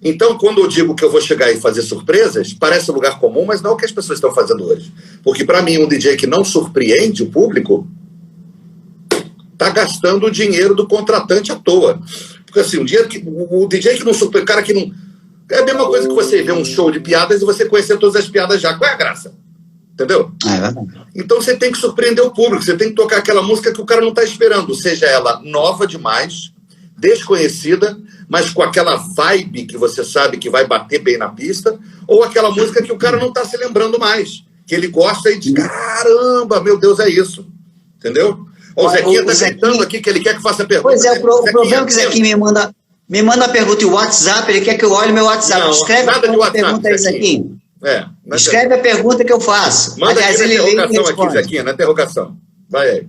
Então, quando eu digo que eu vou chegar e fazer surpresas, parece um lugar comum, mas não é o que as pessoas estão fazendo hoje. Porque, para mim, um DJ que não surpreende o público está gastando o dinheiro do contratante à toa. Porque, assim, o DJ que não surpreende, o cara que não... É a mesma coisa que você ver um show de piadas e você conhecer todas as piadas já. Qual é a graça? Entendeu? Então, você tem que surpreender o público, você tem que tocar aquela música que o cara não está esperando, seja ela nova demais, desconhecida, mas com aquela vibe que você sabe que vai bater bem na pista, ou aquela música que o cara não está se lembrando mais, que ele gosta e diz, caramba, meu Deus, é isso. Entendeu? O Zequinha está gritando aqui que ele quer que faça pergunta. Pois é, o problema é que o Zequinha me manda a pergunta em WhatsApp, ele quer que eu olhe meu WhatsApp. Não, escreve nada de WhatsApp, pergunta aí, Zequinha. Escreve a pergunta que eu faço. Manda aliás, aqui na interrogação aqui, Zequinha, na interrogação. Vai aí.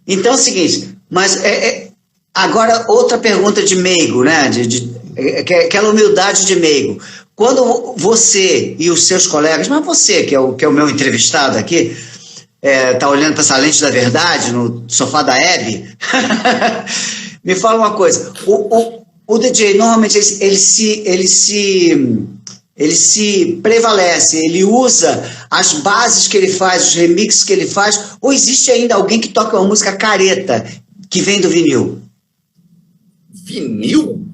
Então é o seguinte, mas agora outra pergunta de meigo, né? Aquela humildade de meigo. Quando você e os seus colegas, mas você, que é o meu entrevistado aqui, tá olhando para essa lente da verdade no sofá da Hebe, me fala uma coisa. O DJ, normalmente, ele se prevalece, ele usa as bases que ele faz, os remixes que ele faz, ou existe ainda alguém que toca uma música careta, que vem do vinil? Vinil?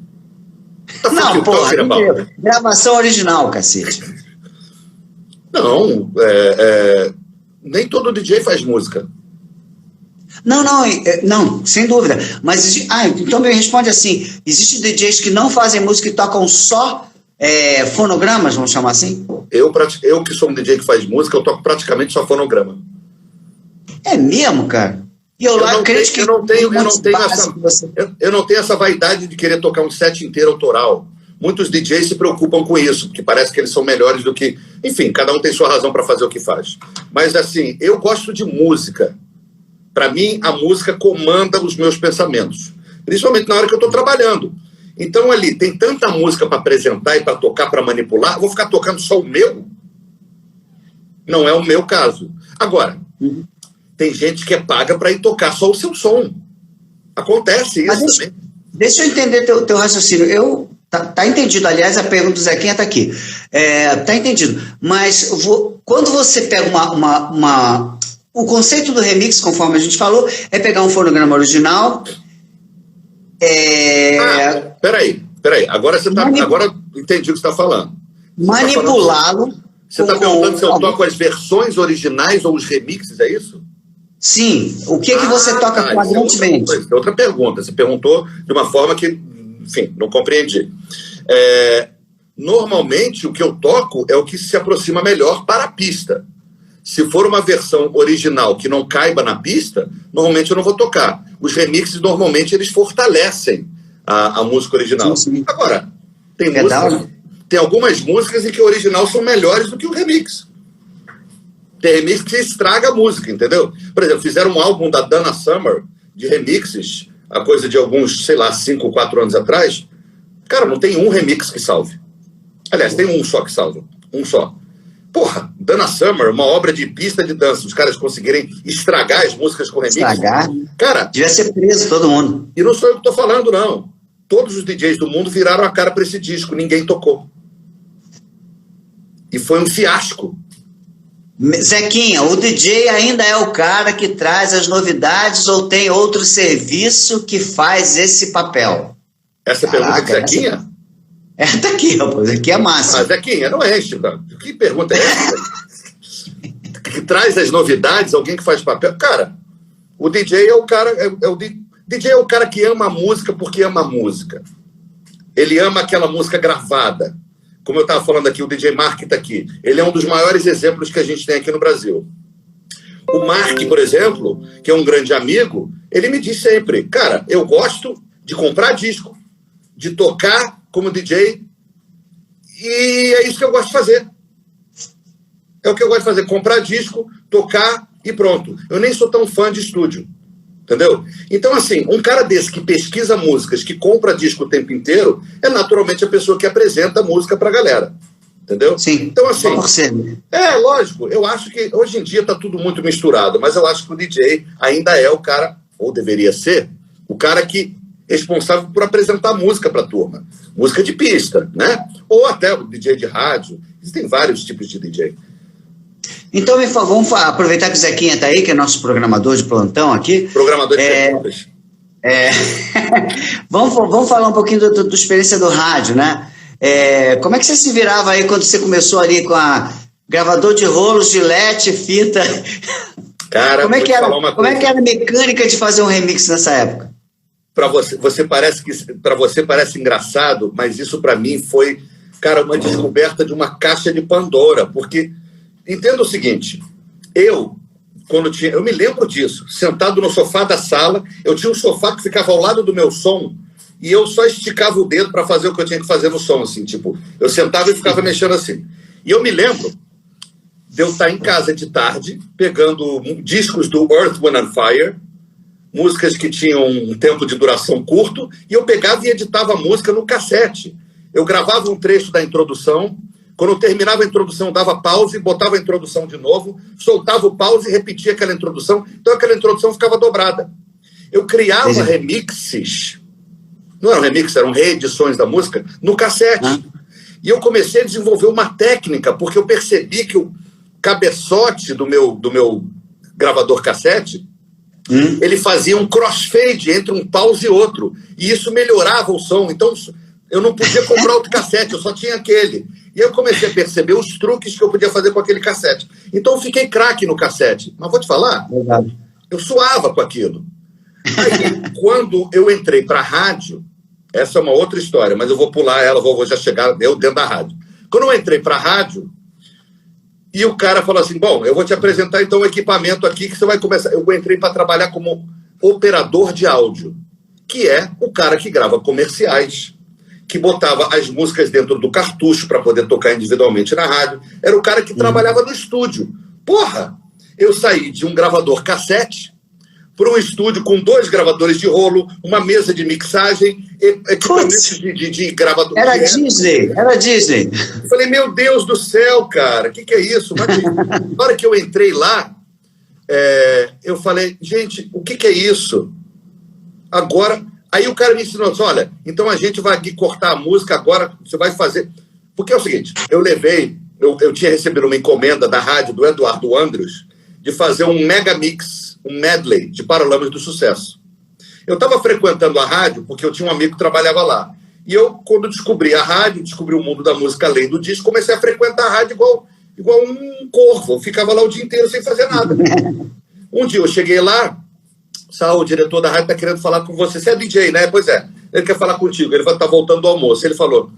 Não, porra, gravação original, cacete. Não, nem todo DJ faz música. Não, sem dúvida. Mas, então me responde assim, existem DJs que não fazem música e tocam só fonogramas, vamos chamar assim? Eu que sou um DJ que faz música, eu toco praticamente só fonograma. É mesmo, cara? E eu não tenho essa vaidade de querer tocar um set inteiro autoral. Muitos DJs se preocupam com isso, porque parece que eles são melhores do que... Enfim, cada um tem sua razão para fazer o que faz. Mas, assim, eu gosto de música. Para mim, a música comanda os meus pensamentos. Principalmente na hora que eu estou trabalhando. Então, ali, tem tanta música para apresentar e para tocar, para manipular, eu vou ficar tocando só o meu? Não é o meu caso. Agora, tem gente que paga para ir tocar só o seu som. Acontece isso também. Deixa eu entender teu raciocínio. Tá entendido. Aliás, a pergunta do Zequinha está aqui. Tá entendido. Mas quando você pega o conceito do remix, conforme a gente falou, é pegar um fonograma original... Peraí. Agora entendi o que você está falando. Manipulá-lo. Você está perguntando se eu toco as versões originais ou os remixes, é isso? Sim. O que você toca flagrantemente? Outra pergunta. Você perguntou de uma forma que, enfim, não compreendi. Normalmente, o que eu toco é o que se aproxima melhor para a pista. Se for uma versão original que não caiba na pista, normalmente eu não vou tocar. Os remixes, normalmente, eles fortalecem a música original. Sim. Agora, tem algumas músicas em que o original são melhores do que o remix. Tem remix que estraga a música, entendeu? Por exemplo, fizeram um álbum da Donna Summer de remixes, a coisa de alguns, 5, 4 anos atrás. Cara, não tem um remix que salve. Aliás, tem um só que salva. Um só. Porra, Donna Summer, uma obra de pista de dança, os caras conseguirem estragar as músicas com remix. Estragar? Cara, devia ser preso todo mundo. E não sou eu que estou falando, não. Todos os DJs do mundo viraram a cara para esse disco, ninguém tocou. E foi um fiasco. Zequinha, o DJ ainda é o cara que traz as novidades ou tem outro serviço que faz esse papel? Essa pergunta de Zequinha? Tá aqui, rapaz. Aqui é massa. Zequinha, não é cara. Que pergunta é essa? Que traz as novidades, alguém que faz papel? Cara, O DJ é o cara... DJ é o cara que ama a música porque ama a música. Ele ama aquela música gravada. Como eu estava falando aqui, o DJ Mark está aqui. Ele é um dos maiores exemplos que a gente tem aqui no Brasil. O Mark, por exemplo, que é um grande amigo, ele me diz sempre, cara, eu gosto de comprar disco, de tocar como DJ, e é isso que eu gosto de fazer. É o que eu gosto de fazer, comprar disco, tocar e pronto. Eu nem sou tão fã de estúdio, entendeu? Então, assim, um cara desse que pesquisa músicas, que compra disco o tempo inteiro, é naturalmente a pessoa que apresenta a música pra galera. Entendeu? Sim. Então, assim, lógico, eu acho que hoje em dia está tudo muito misturado, mas eu acho que o DJ ainda é o cara, ou deveria ser, o cara que é responsável por apresentar música para a turma. Música de pista, né? Ou até o DJ de rádio. Existem vários tipos de DJ. Então, vamos aproveitar que o Zequinha está aí, que é nosso programador de plantão aqui. Programador de perguntas. Vamos falar um pouquinho da tua experiência do rádio, né? Como é que você se virava aí quando você começou ali com a gravador de rolos, gilete, fita? Cara, como é que era a mecânica de fazer um remix nessa época? Para você parece engraçado, mas isso para mim foi, cara, uma descoberta de uma caixa de Pandora, porque entenda o seguinte, eu me lembro disso, sentado no sofá da sala, eu tinha um sofá que ficava ao lado do meu som. E eu só esticava o dedo para fazer o que eu tinha que fazer no som, assim, tipo, eu sentava e ficava mexendo assim. E eu me lembro de eu estar em casa de tarde, pegando discos do Earth, Wind and Fire, músicas que tinham um tempo de duração curto, e eu pegava e editava a música no cassete. Eu gravava um trecho da introdução, quando eu terminava a introdução, eu dava pause, botava a introdução de novo, soltava o pause e repetia aquela introdução, então aquela introdução ficava dobrada. Eu criava remixes... Não eram remixes, eram reedições da música, no cassete. E eu comecei a desenvolver uma técnica, porque eu percebi que o cabeçote do meu gravador cassete, ele fazia um crossfade entre um pause e outro. E isso melhorava o som. Então, eu não podia comprar outro cassete, eu só tinha aquele. E eu comecei a perceber os truques que eu podia fazer com aquele cassete. Então, eu fiquei craque no cassete. Mas vou te falar, eu suava com aquilo. Aí, quando eu entrei para a rádio, essa é uma outra história, mas eu vou pular ela, vou já chegar eu dentro da rádio. Quando eu entrei para a rádio, e o cara falou assim, bom, eu vou te apresentar então o equipamento aqui que você vai começar. Eu entrei para trabalhar como operador de áudio, que é o cara que grava comerciais, que botava as músicas dentro do cartucho para poder tocar individualmente na rádio. Era o cara que trabalhava no estúdio. Porra, eu saí de um gravador cassete para um estúdio com 2 gravadores de rolo, uma mesa de mixagem, equipamentos de gravador. Era Disney. Falei, meu Deus do céu, cara, o que é isso? Mas, na hora que eu entrei lá, eu falei, gente, o que é isso? Agora, aí o cara me ensinou, olha, então a gente vai aqui cortar a música, agora você vai fazer... Porque é o seguinte, eu tinha recebido uma encomenda da rádio do Eduardo Andros de fazer um mega mix, um medley de Paralamas do Sucesso. Eu estava frequentando a rádio porque eu tinha um amigo que trabalhava lá. E eu, quando descobri a rádio, descobri o mundo da música além do disco, comecei a frequentar a rádio igual um corvo. Eu ficava lá o dia inteiro sem fazer nada. Um dia eu cheguei lá, o diretor da rádio está querendo falar com você. Você é DJ, né? Pois é. Ele quer falar contigo. Ele vai estar voltando do almoço. Ele falou...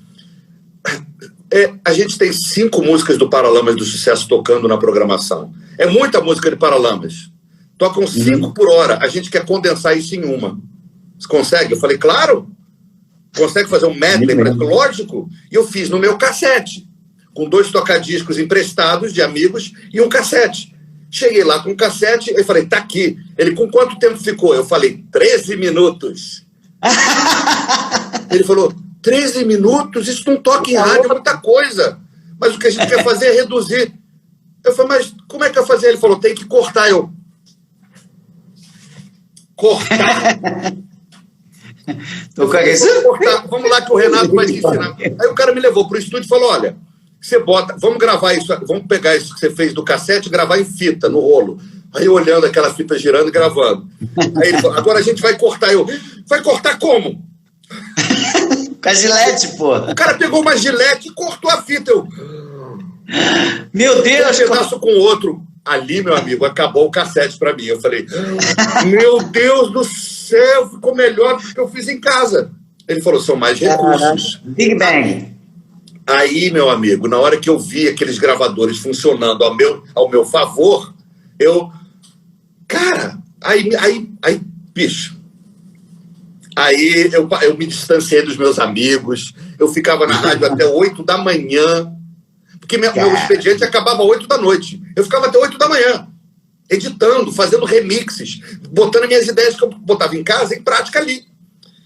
a gente tem 5 músicas do Paralamas do Sucesso tocando na programação. É muita música de Paralamas. Tocam 5 por hora. A gente quer condensar isso em uma. Você consegue? Eu falei, claro. Consegue fazer um medley? Lógico. E eu fiz no meu cassete, com 2 tocadiscos emprestados de amigos e um cassete. Cheguei lá com o cassete e falei, tá aqui. Ele, com quanto tempo ficou? Eu falei, 13 minutos. Ele falou, 13 minutos? Isso não toca em rádio, é muita coisa. Mas o que a gente quer fazer é reduzir. Eu falei, mas como é que eu fazer? Ele falou, tem que cortar. Cortar? Cortar. Vamos lá que o Renato vai te ensinar. Aí o cara me levou para o estúdio e falou, olha, você bota, vamos gravar isso, vamos pegar isso que você fez do cassete e gravar em fita, no rolo. Aí eu olhando aquela fita girando e gravando. Aí ele falou, agora a gente vai cortar. Vai cortar como? Com a gilete, pô. O cara pegou uma gilete e cortou a fita. Meu Deus! Um pedaço com o outro. Ali, meu amigo, acabou o cassete para mim. Eu falei, meu Deus do céu, ficou melhor do que eu fiz em casa. Ele falou, são mais recursos. Big Bang. Aí, meu amigo, na hora que eu vi aqueles gravadores funcionando ao meu favor, cara, bicho. Aí eu me distanciei dos meus amigos, eu ficava na rádio até 8 da manhã, porque meu expediente acabava 8 da noite. Eu ficava até 8 da manhã, editando, fazendo remixes, botando minhas ideias que eu botava em casa em prática ali.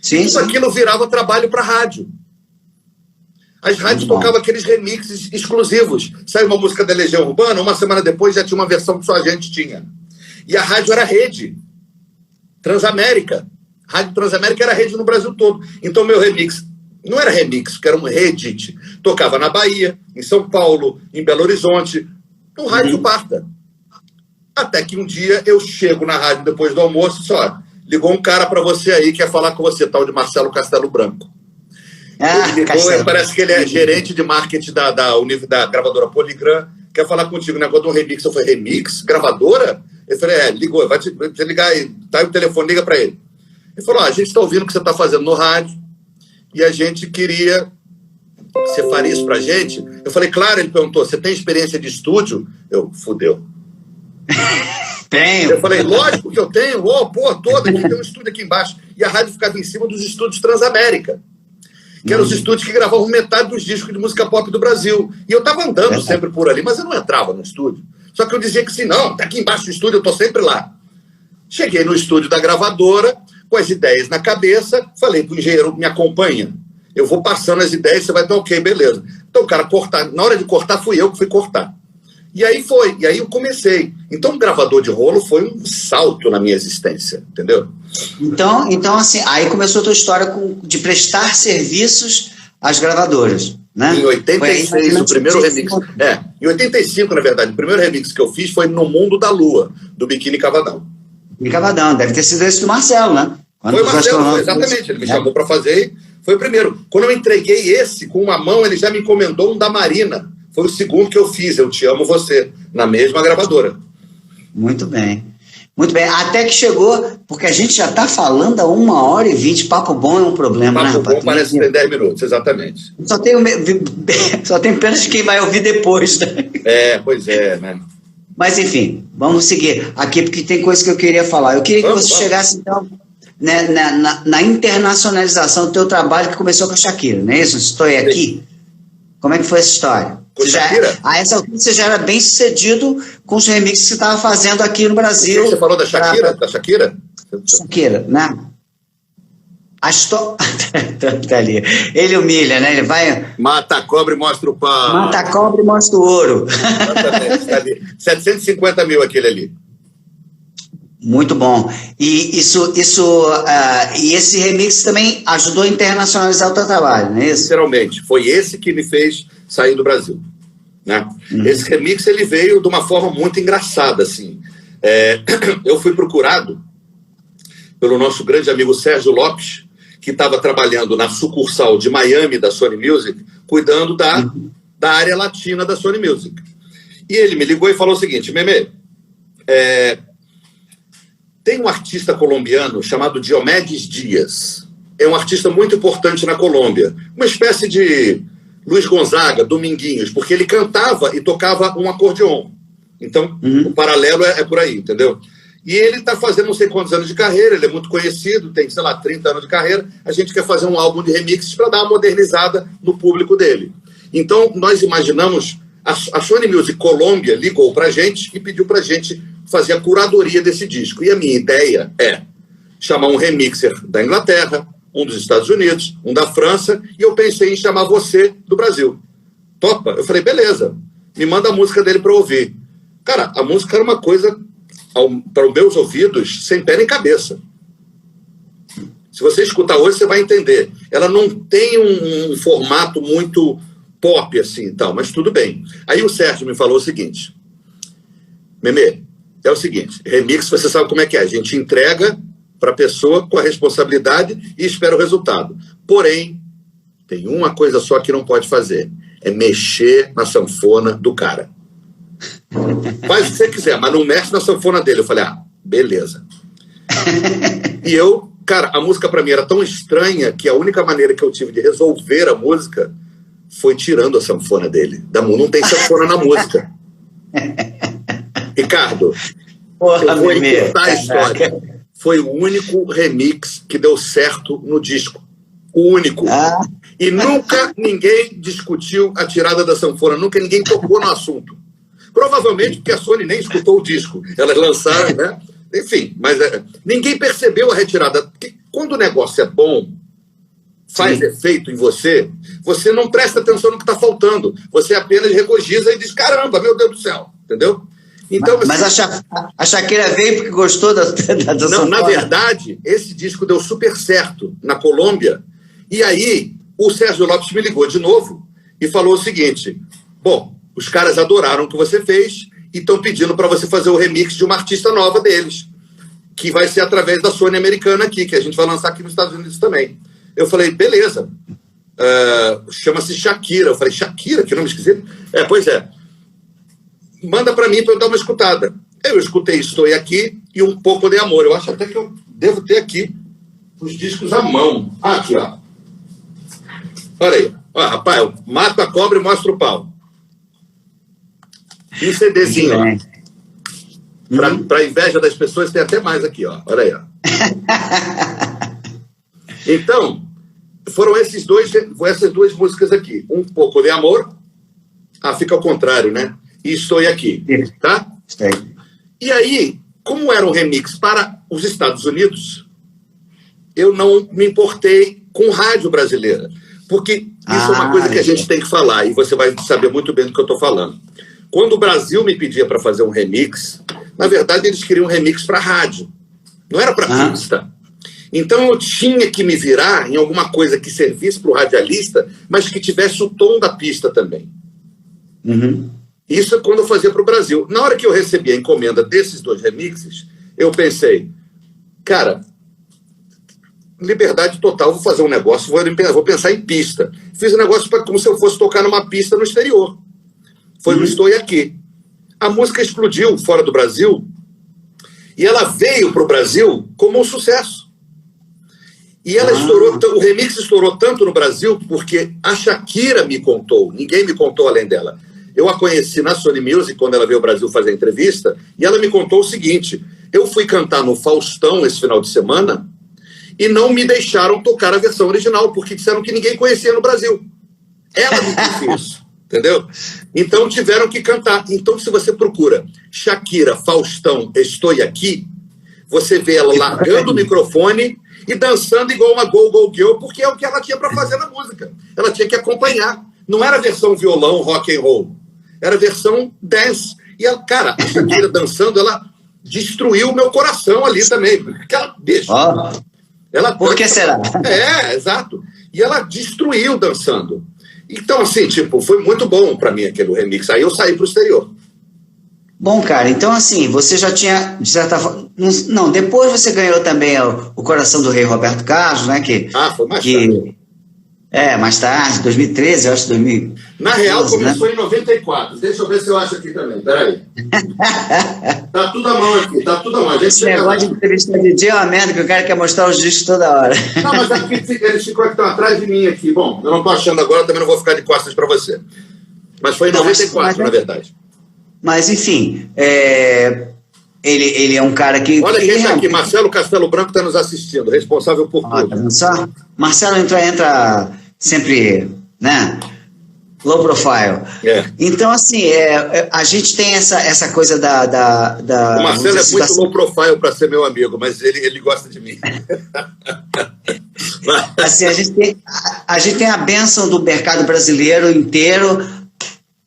Sim, Tudo aquilo virava trabalho para a rádio. As rádios tocavam aqueles remixes exclusivos. Saiu uma música da Legião Urbana, uma semana depois já tinha uma versão que só a gente tinha. E a rádio era rede. Transamérica. Rádio Transamérica era rede no Brasil todo. Então meu remix não era remix, porque era um reedit. Tocava na Bahia, em São Paulo, em Belo Horizonte, no Rádio Parta. Até que um dia eu chego na rádio depois do almoço e só ligou um cara para você aí, quer falar com você, tal de Marcelo Castelo Branco. Ele ligou, parece que ele é gerente de marketing da gravadora Polygram, quer falar contigo, negócio de um remix. Eu falei, remix? Gravadora? Ele falou, ligou, vai te ligar aí, tá aí o telefone, liga para ele. Ele falou, a gente está ouvindo o que você está fazendo no rádio e a gente queria que você faria isso pra gente. Eu falei, claro. Ele perguntou, você tem experiência de estúdio? Eu, fudeu. Tenho. Eu falei, lógico que eu tenho. Toda aqui, tem um estúdio aqui embaixo. E a rádio ficava em cima dos estúdios Transamérica, que eram os estúdios que gravavam metade dos discos de música pop do Brasil. E eu estava andando sempre por ali, mas eu não entrava no estúdio. Só que eu dizia que sim, não, tá aqui embaixo do estúdio, eu tô sempre lá. Cheguei no estúdio da gravadora, com as ideias na cabeça, falei pro engenheiro, me acompanha. Eu vou passando as ideias, você vai dar ok, beleza. Então o cara cortar, na hora de cortar fui eu que fui cortar. E aí foi, e aí eu comecei. Então o gravador de rolo foi um salto na minha existência, entendeu? Então assim, aí começou a tua história de prestar serviços às gravadoras, né? Em 86, o primeiro remix. Em 85, na verdade, o primeiro remix que eu fiz foi No Mundo da Lua, do Biquíni Cavadão. Biquíni Cavadão, deve ter sido esse do Marcelo, né? Foi o Marcelo, exatamente, ele me chamou para fazer, foi o primeiro. Quando eu entreguei esse, com uma mão, ele já me encomendou um da Marina. Foi o segundo que eu fiz, Eu Te Amo Você, na mesma gravadora. Muito bem. Muito bem, até que chegou, porque a gente já está falando há 1h20, papo bom é um problema, papo, né? Papo bom parece que tem 10 minutos, exatamente. Só tem pena de quem vai ouvir depois, né? Pois é, né? Mas, enfim, vamos seguir aqui, porque tem coisa que eu queria falar. Eu queria que você chegasse, então, né, na internacionalização do teu trabalho, que começou com a Shakira, não é isso? Estou aqui. Como é que foi essa história? A essa altura você já era bem sucedido com os remixes que você estava fazendo aqui no Brasil. Você falou da Shakira? Da Shakira? Shakira, né? A história... tá ali. Ele humilha, né? Ele vai... Mata a cobra e mostra o pau. Mata a cobra e mostra o ouro. Exatamente, tá ali. 750 mil aquele ali. Muito bom. E e esse remix também ajudou a internacionalizar o teu trabalho, não é isso? Literalmente. Foi esse que me fez sair do Brasil, né? Esse remix ele veio de uma forma muito engraçada, assim. Eu fui procurado pelo nosso grande amigo Sérgio Lopes, que estava trabalhando na sucursal de Miami da Sony Music, cuidando da área latina da Sony Music. E ele me ligou e falou o seguinte, Memê, tem um artista colombiano chamado Diomedes Dias. É um artista muito importante na Colômbia. Uma espécie de Luiz Gonzaga, Dominguinhos, porque ele cantava e tocava um acordeon. Então, o paralelo é por aí, entendeu? E ele está fazendo não sei quantos anos de carreira, ele é muito conhecido, tem, 30 anos de carreira. A gente quer fazer um álbum de remixes para dar uma modernizada no público dele. Então, nós imaginamos... A Sony Music Colômbia ligou para a gente e pediu para a gente fazer a curadoria desse disco. E a minha ideia é chamar um remixer da Inglaterra, um dos Estados Unidos, um da França, e eu pensei em chamar você do Brasil. Topa? Eu falei, beleza, me manda a música dele para ouvir. Cara, a música era uma coisa, para os meus ouvidos, sem pé nem cabeça. Se você escutar hoje, você vai entender. Ela não tem um formato muito... pop, assim, e tal, mas tudo bem. Aí o Sérgio me falou o seguinte, Memê, é o seguinte, remix, você sabe como é que é, a gente entrega para a pessoa com a responsabilidade e espera o resultado. Porém, tem uma coisa só que não pode fazer, é mexer na sanfona do cara. Faz o que você quiser, mas não mexe na sanfona dele. Eu falei, beleza. E eu, cara, a música pra mim era tão estranha que a única maneira que eu tive de resolver a música foi tirando a sanfona dele. Não tem sanfona na música. Ricardo, eu vou encurtar a história. Foi o único remix que deu certo no disco. O único. E nunca ninguém discutiu a tirada da sanfona, nunca ninguém tocou no assunto. Provavelmente porque a Sony nem escutou o disco. Elas lançaram, né? Enfim, mas ninguém percebeu a retirada. Porque quando o negócio é bom, faz efeito em você, você não presta atenção no que está faltando. Você apenas regozija e diz, caramba, meu Deus do céu. Entendeu? Então, mas a Shakira veio porque gostou da não, na verdade, esse disco deu super certo na Colômbia. E aí, o Sérgio Lopes me ligou de novo e falou o seguinte, bom, os caras adoraram o que você fez e estão pedindo para você fazer o remix de uma artista nova deles, que vai ser através da Sony americana aqui, que a gente vai lançar aqui nos Estados Unidos também. Eu falei, beleza. Chama-se Shakira. Eu falei, Shakira? Que nome esquisito? Pois é. Manda para mim para eu dar uma escutada. Eu escutei Estou Aqui e Um Pouco de Amor. Eu acho até que eu devo ter aqui os discos à mão. Aqui, ó. Olha aí. Ó, rapaz, eu mato a cobra e mostro o pau. E o CDzinho, ó. Para inveja das pessoas, tem até mais aqui, ó. Olha aí, ó. Então, foram essas duas músicas aqui. Um Pouco de Amor. Fica ao contrário, né? E Estou Aqui, tá? E aí, como era um remix para os Estados Unidos, eu não me importei com rádio brasileira. Porque isso é uma coisa que a gente tem que falar, e você vai saber muito bem do que eu estou falando. Quando o Brasil me pedia para fazer um remix, na verdade eles queriam um remix para rádio. Não era para pista. Então eu tinha que me virar em alguma coisa que servisse para o radialista, mas que tivesse o tom da pista também. Isso é quando eu fazia para o Brasil. Na hora que eu recebi a encomenda desses dois remixes, eu pensei, cara, liberdade total, vou fazer um negócio, vou pensar em pista. Fiz um negócio como se eu fosse tocar numa pista no exterior. Foi o Estou Aqui. A música explodiu fora do Brasil e ela veio para o Brasil como um sucesso. E ela estourou, o remix estourou tanto no Brasil porque a Shakira me contou, ninguém me contou além dela. Eu a conheci na Sony Music quando ela veio ao Brasil fazer a entrevista e ela me contou o seguinte, eu fui cantar no Faustão esse final de semana e não me deixaram tocar a versão original, porque disseram que ninguém conhecia no Brasil. Ela me disse isso, entendeu? Então tiveram que cantar. Então se você procura Shakira, Faustão, Estou Aqui, você vê ela largando o microfone e dançando igual uma go-go girl, porque é o que ela tinha para fazer na música. Ela tinha que acompanhar. Não era versão violão, rock and roll. Era versão dance. E, ela, cara, a Shakira dançando, ela destruiu o meu coração ali também. Aquela bicha. Por que será? Exato. E ela destruiu dançando. Então, assim, tipo, foi muito bom pra mim aquele remix. Aí eu saí pro exterior. Bom, cara, então assim, você já tinha, de certa forma... Não, depois você ganhou também o Coração do Rei Roberto Carlos, né? Foi mais tarde. Mais tarde, 2013, eu acho, 2000. Na real, começou, né? Em 94. Deixa eu ver se eu acho aqui também, peraí. Tá tudo à mão aqui, tá tudo à mão. Esse negócio de entrevista de dia é uma merda, que o cara quer mostrar os discos toda hora. Não, mas aqui eles ficam atrás de mim aqui. Bom, eu não tô achando agora, também não vou ficar de costas pra você. Mas foi em 94, na verdade. Mas, enfim, ele é um cara que... Olha quem está aqui, Marcelo Castelo Branco está nos assistindo, responsável por tudo. Só? Marcelo entra sempre, né? Low profile. Então, assim, a gente tem essa coisa da o Marcelo é muito low profile para ser meu amigo, mas ele gosta de mim. Assim, a gente tem a bênção do mercado brasileiro inteiro,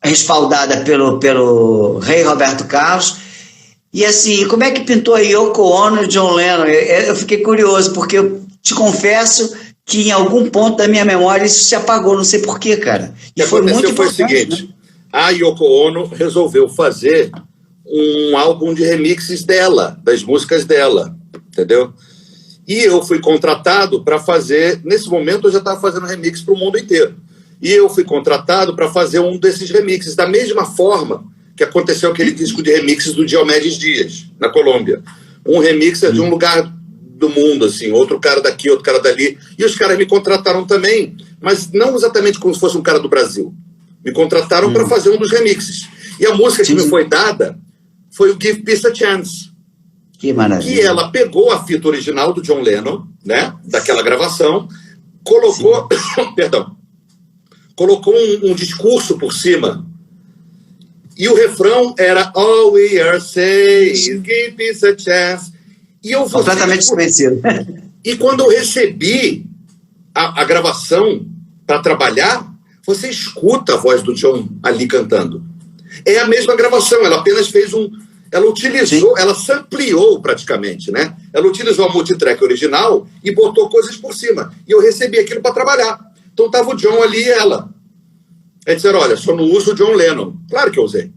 respaldada pelo Rei Roberto Carlos. E assim, como é que pintou a Yoko Ono e John Lennon? Eu fiquei curioso, porque eu te confesso que em algum ponto da minha memória isso se apagou, não sei porquê, cara. E foi muito importante. O seguinte, né? A Yoko Ono resolveu fazer um álbum de remixes dela, das músicas dela, entendeu? E eu fui contratado para fazer, nesse momento eu já estava fazendo remix para o mundo inteiro. E eu fui contratado para fazer um desses remixes, da mesma forma que aconteceu aquele disco de remixes do Diomedes Dias, na Colômbia. Um remix é de um lugar do mundo, assim, outro cara daqui, outro cara dali. E os caras me contrataram também, mas não exatamente como se fosse um cara do Brasil. Me contrataram para fazer um dos remixes. E a música que me foi dada foi o Give Peace a Chance. Que maravilha. Que ela pegou a fita original do John Lennon, né, daquela gravação, colocou, perdão, colocou um discurso por cima. E o refrão era All we are saying is give peace a chance. E eu completamente desconhecido. E quando eu recebi a gravação para trabalhar, você escuta a voz do John ali cantando. É a mesma gravação, ela apenas fez ela utilizou, ela sampleou praticamente, né? Ela utilizou a multitrack original e botou coisas por cima. E eu recebi aquilo para trabalhar. Então tava o John ali e ela. Aí disseram, olha, só não uso o John Lennon. Claro que eu usei.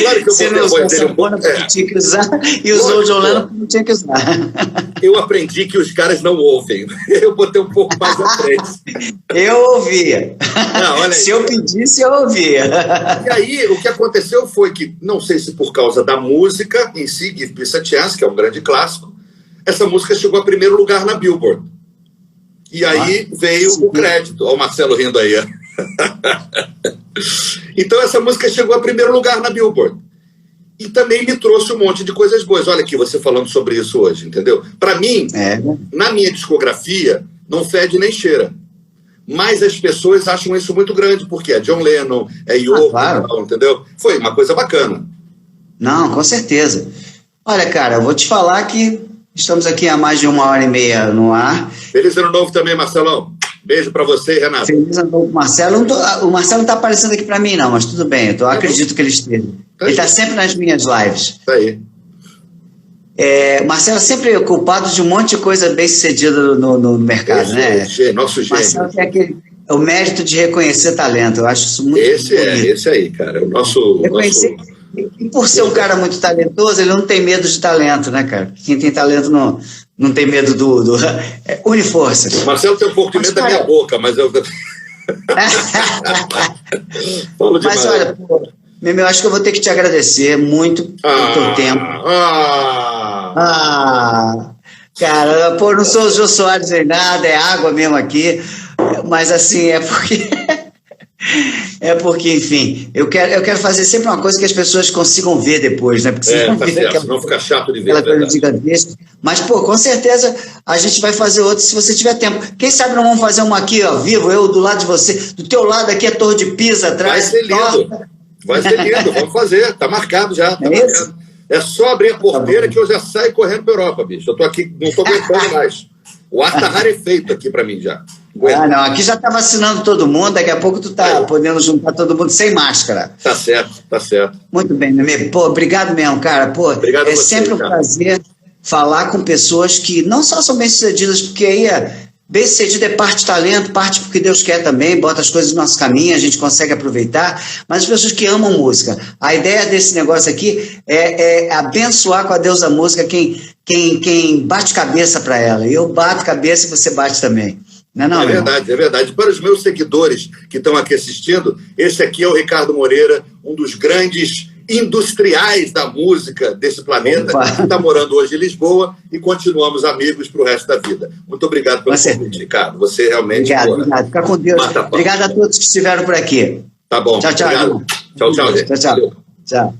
Claro que eu botei a voz dele um pouco. Tinha que usar, e usou o John Lennon que não tinha que usar. Eu aprendi que os caras não ouvem. Eu botei um pouco mais à frente. Eu ouvia. Não, olha aí. Se eu pedisse, eu ouvia. E aí, o que aconteceu foi que, não sei se por causa da música em si, Give Peace a Chance, que é um grande clássico, essa música chegou a primeiro lugar na Billboard. E aí veio o crédito. Olha o Marcelo rindo aí. Então essa música chegou a primeiro lugar na Billboard. E também me trouxe um monte de coisas boas. Olha aqui, você falando sobre isso hoje, entendeu? Para mim, na minha discografia, não fede nem cheira. Mas as pessoas acham isso muito grande, porque é John Lennon, é Yoko, claro. Entendeu? Foi uma coisa bacana. Não, com certeza. Olha, cara, eu vou te falar que estamos aqui há mais de 1h30 no ar. Feliz Ano Novo também, Marcelão. Beijo pra você, Renato. Feliz Ano Novo, Marcelo. O Marcelo não tá aparecendo aqui pra mim, não, mas tudo bem. Eu acredito que ele esteja. Ele tá sempre nas minhas lives. Tá aí. Marcelo é sempre culpado de um monte de coisa bem sucedida no mercado, né? Nosso gênio. Marcelo tem o mérito de reconhecer talento. Eu acho isso muito bonito. Esse aí, cara. O nosso... E por ser um cara muito talentoso, ele não tem medo de talento, né, cara? Quem tem talento não tem medo do une força. Marcelo tem um pouco de medo da minha boca, mas eu... Falo demais. Mas olha, pô, eu acho que eu vou ter que te agradecer muito pelo teu tempo. Cara, pô, não sou o Jô Soares nem nada, é água mesmo aqui, mas assim, é porque, enfim, eu quero fazer sempre uma coisa que as pessoas consigam ver depois, né? Porque não fica chato de ver. Aquela coisa gigantesca. Mas, pô, com certeza a gente vai fazer outra se você tiver tempo. Quem sabe não vamos fazer uma aqui, ó, vivo, eu do lado de você. Do teu lado aqui a Torre de Pisa atrás. Vai ser lindo. Vai ser lindo, vamos fazer. Tá marcado já. Tá marcado. É só abrir a porteira que eu já saio correndo pra Europa, bicho. Eu tô aqui, não tô aguentando mais. O ar tá rarefeito aqui pra mim já. Não, aqui já tá vacinando todo mundo, daqui a pouco tu tá podendo juntar todo mundo sem máscara. Tá certo. Muito bem, meu amigo. Pô, obrigado mesmo, cara. Pô, obrigado a você, sempre um prazer falar com pessoas que não só são bem-sucedidas, porque aí bem-sucedido é parte talento, parte porque Deus quer também, bota as coisas no nosso caminho, a gente consegue aproveitar, mas as pessoas que amam música. A ideia desse negócio aqui é abençoar com a Deus da música quem bate cabeça para ela. E eu bato cabeça e você bate também. Não, é verdade. Para os meus seguidores que estão aqui assistindo, esse aqui é o Ricardo Moreira, um dos grandes industriais da música desse planeta, que está morando hoje em Lisboa, e continuamos amigos para o resto da vida. Muito obrigado pelo convite, Ricardo. Você realmente... Obrigado. Fica com Deus. Obrigado a todos que estiveram por aqui. Tá bom. Tchau. Tchau, gente. Tchau.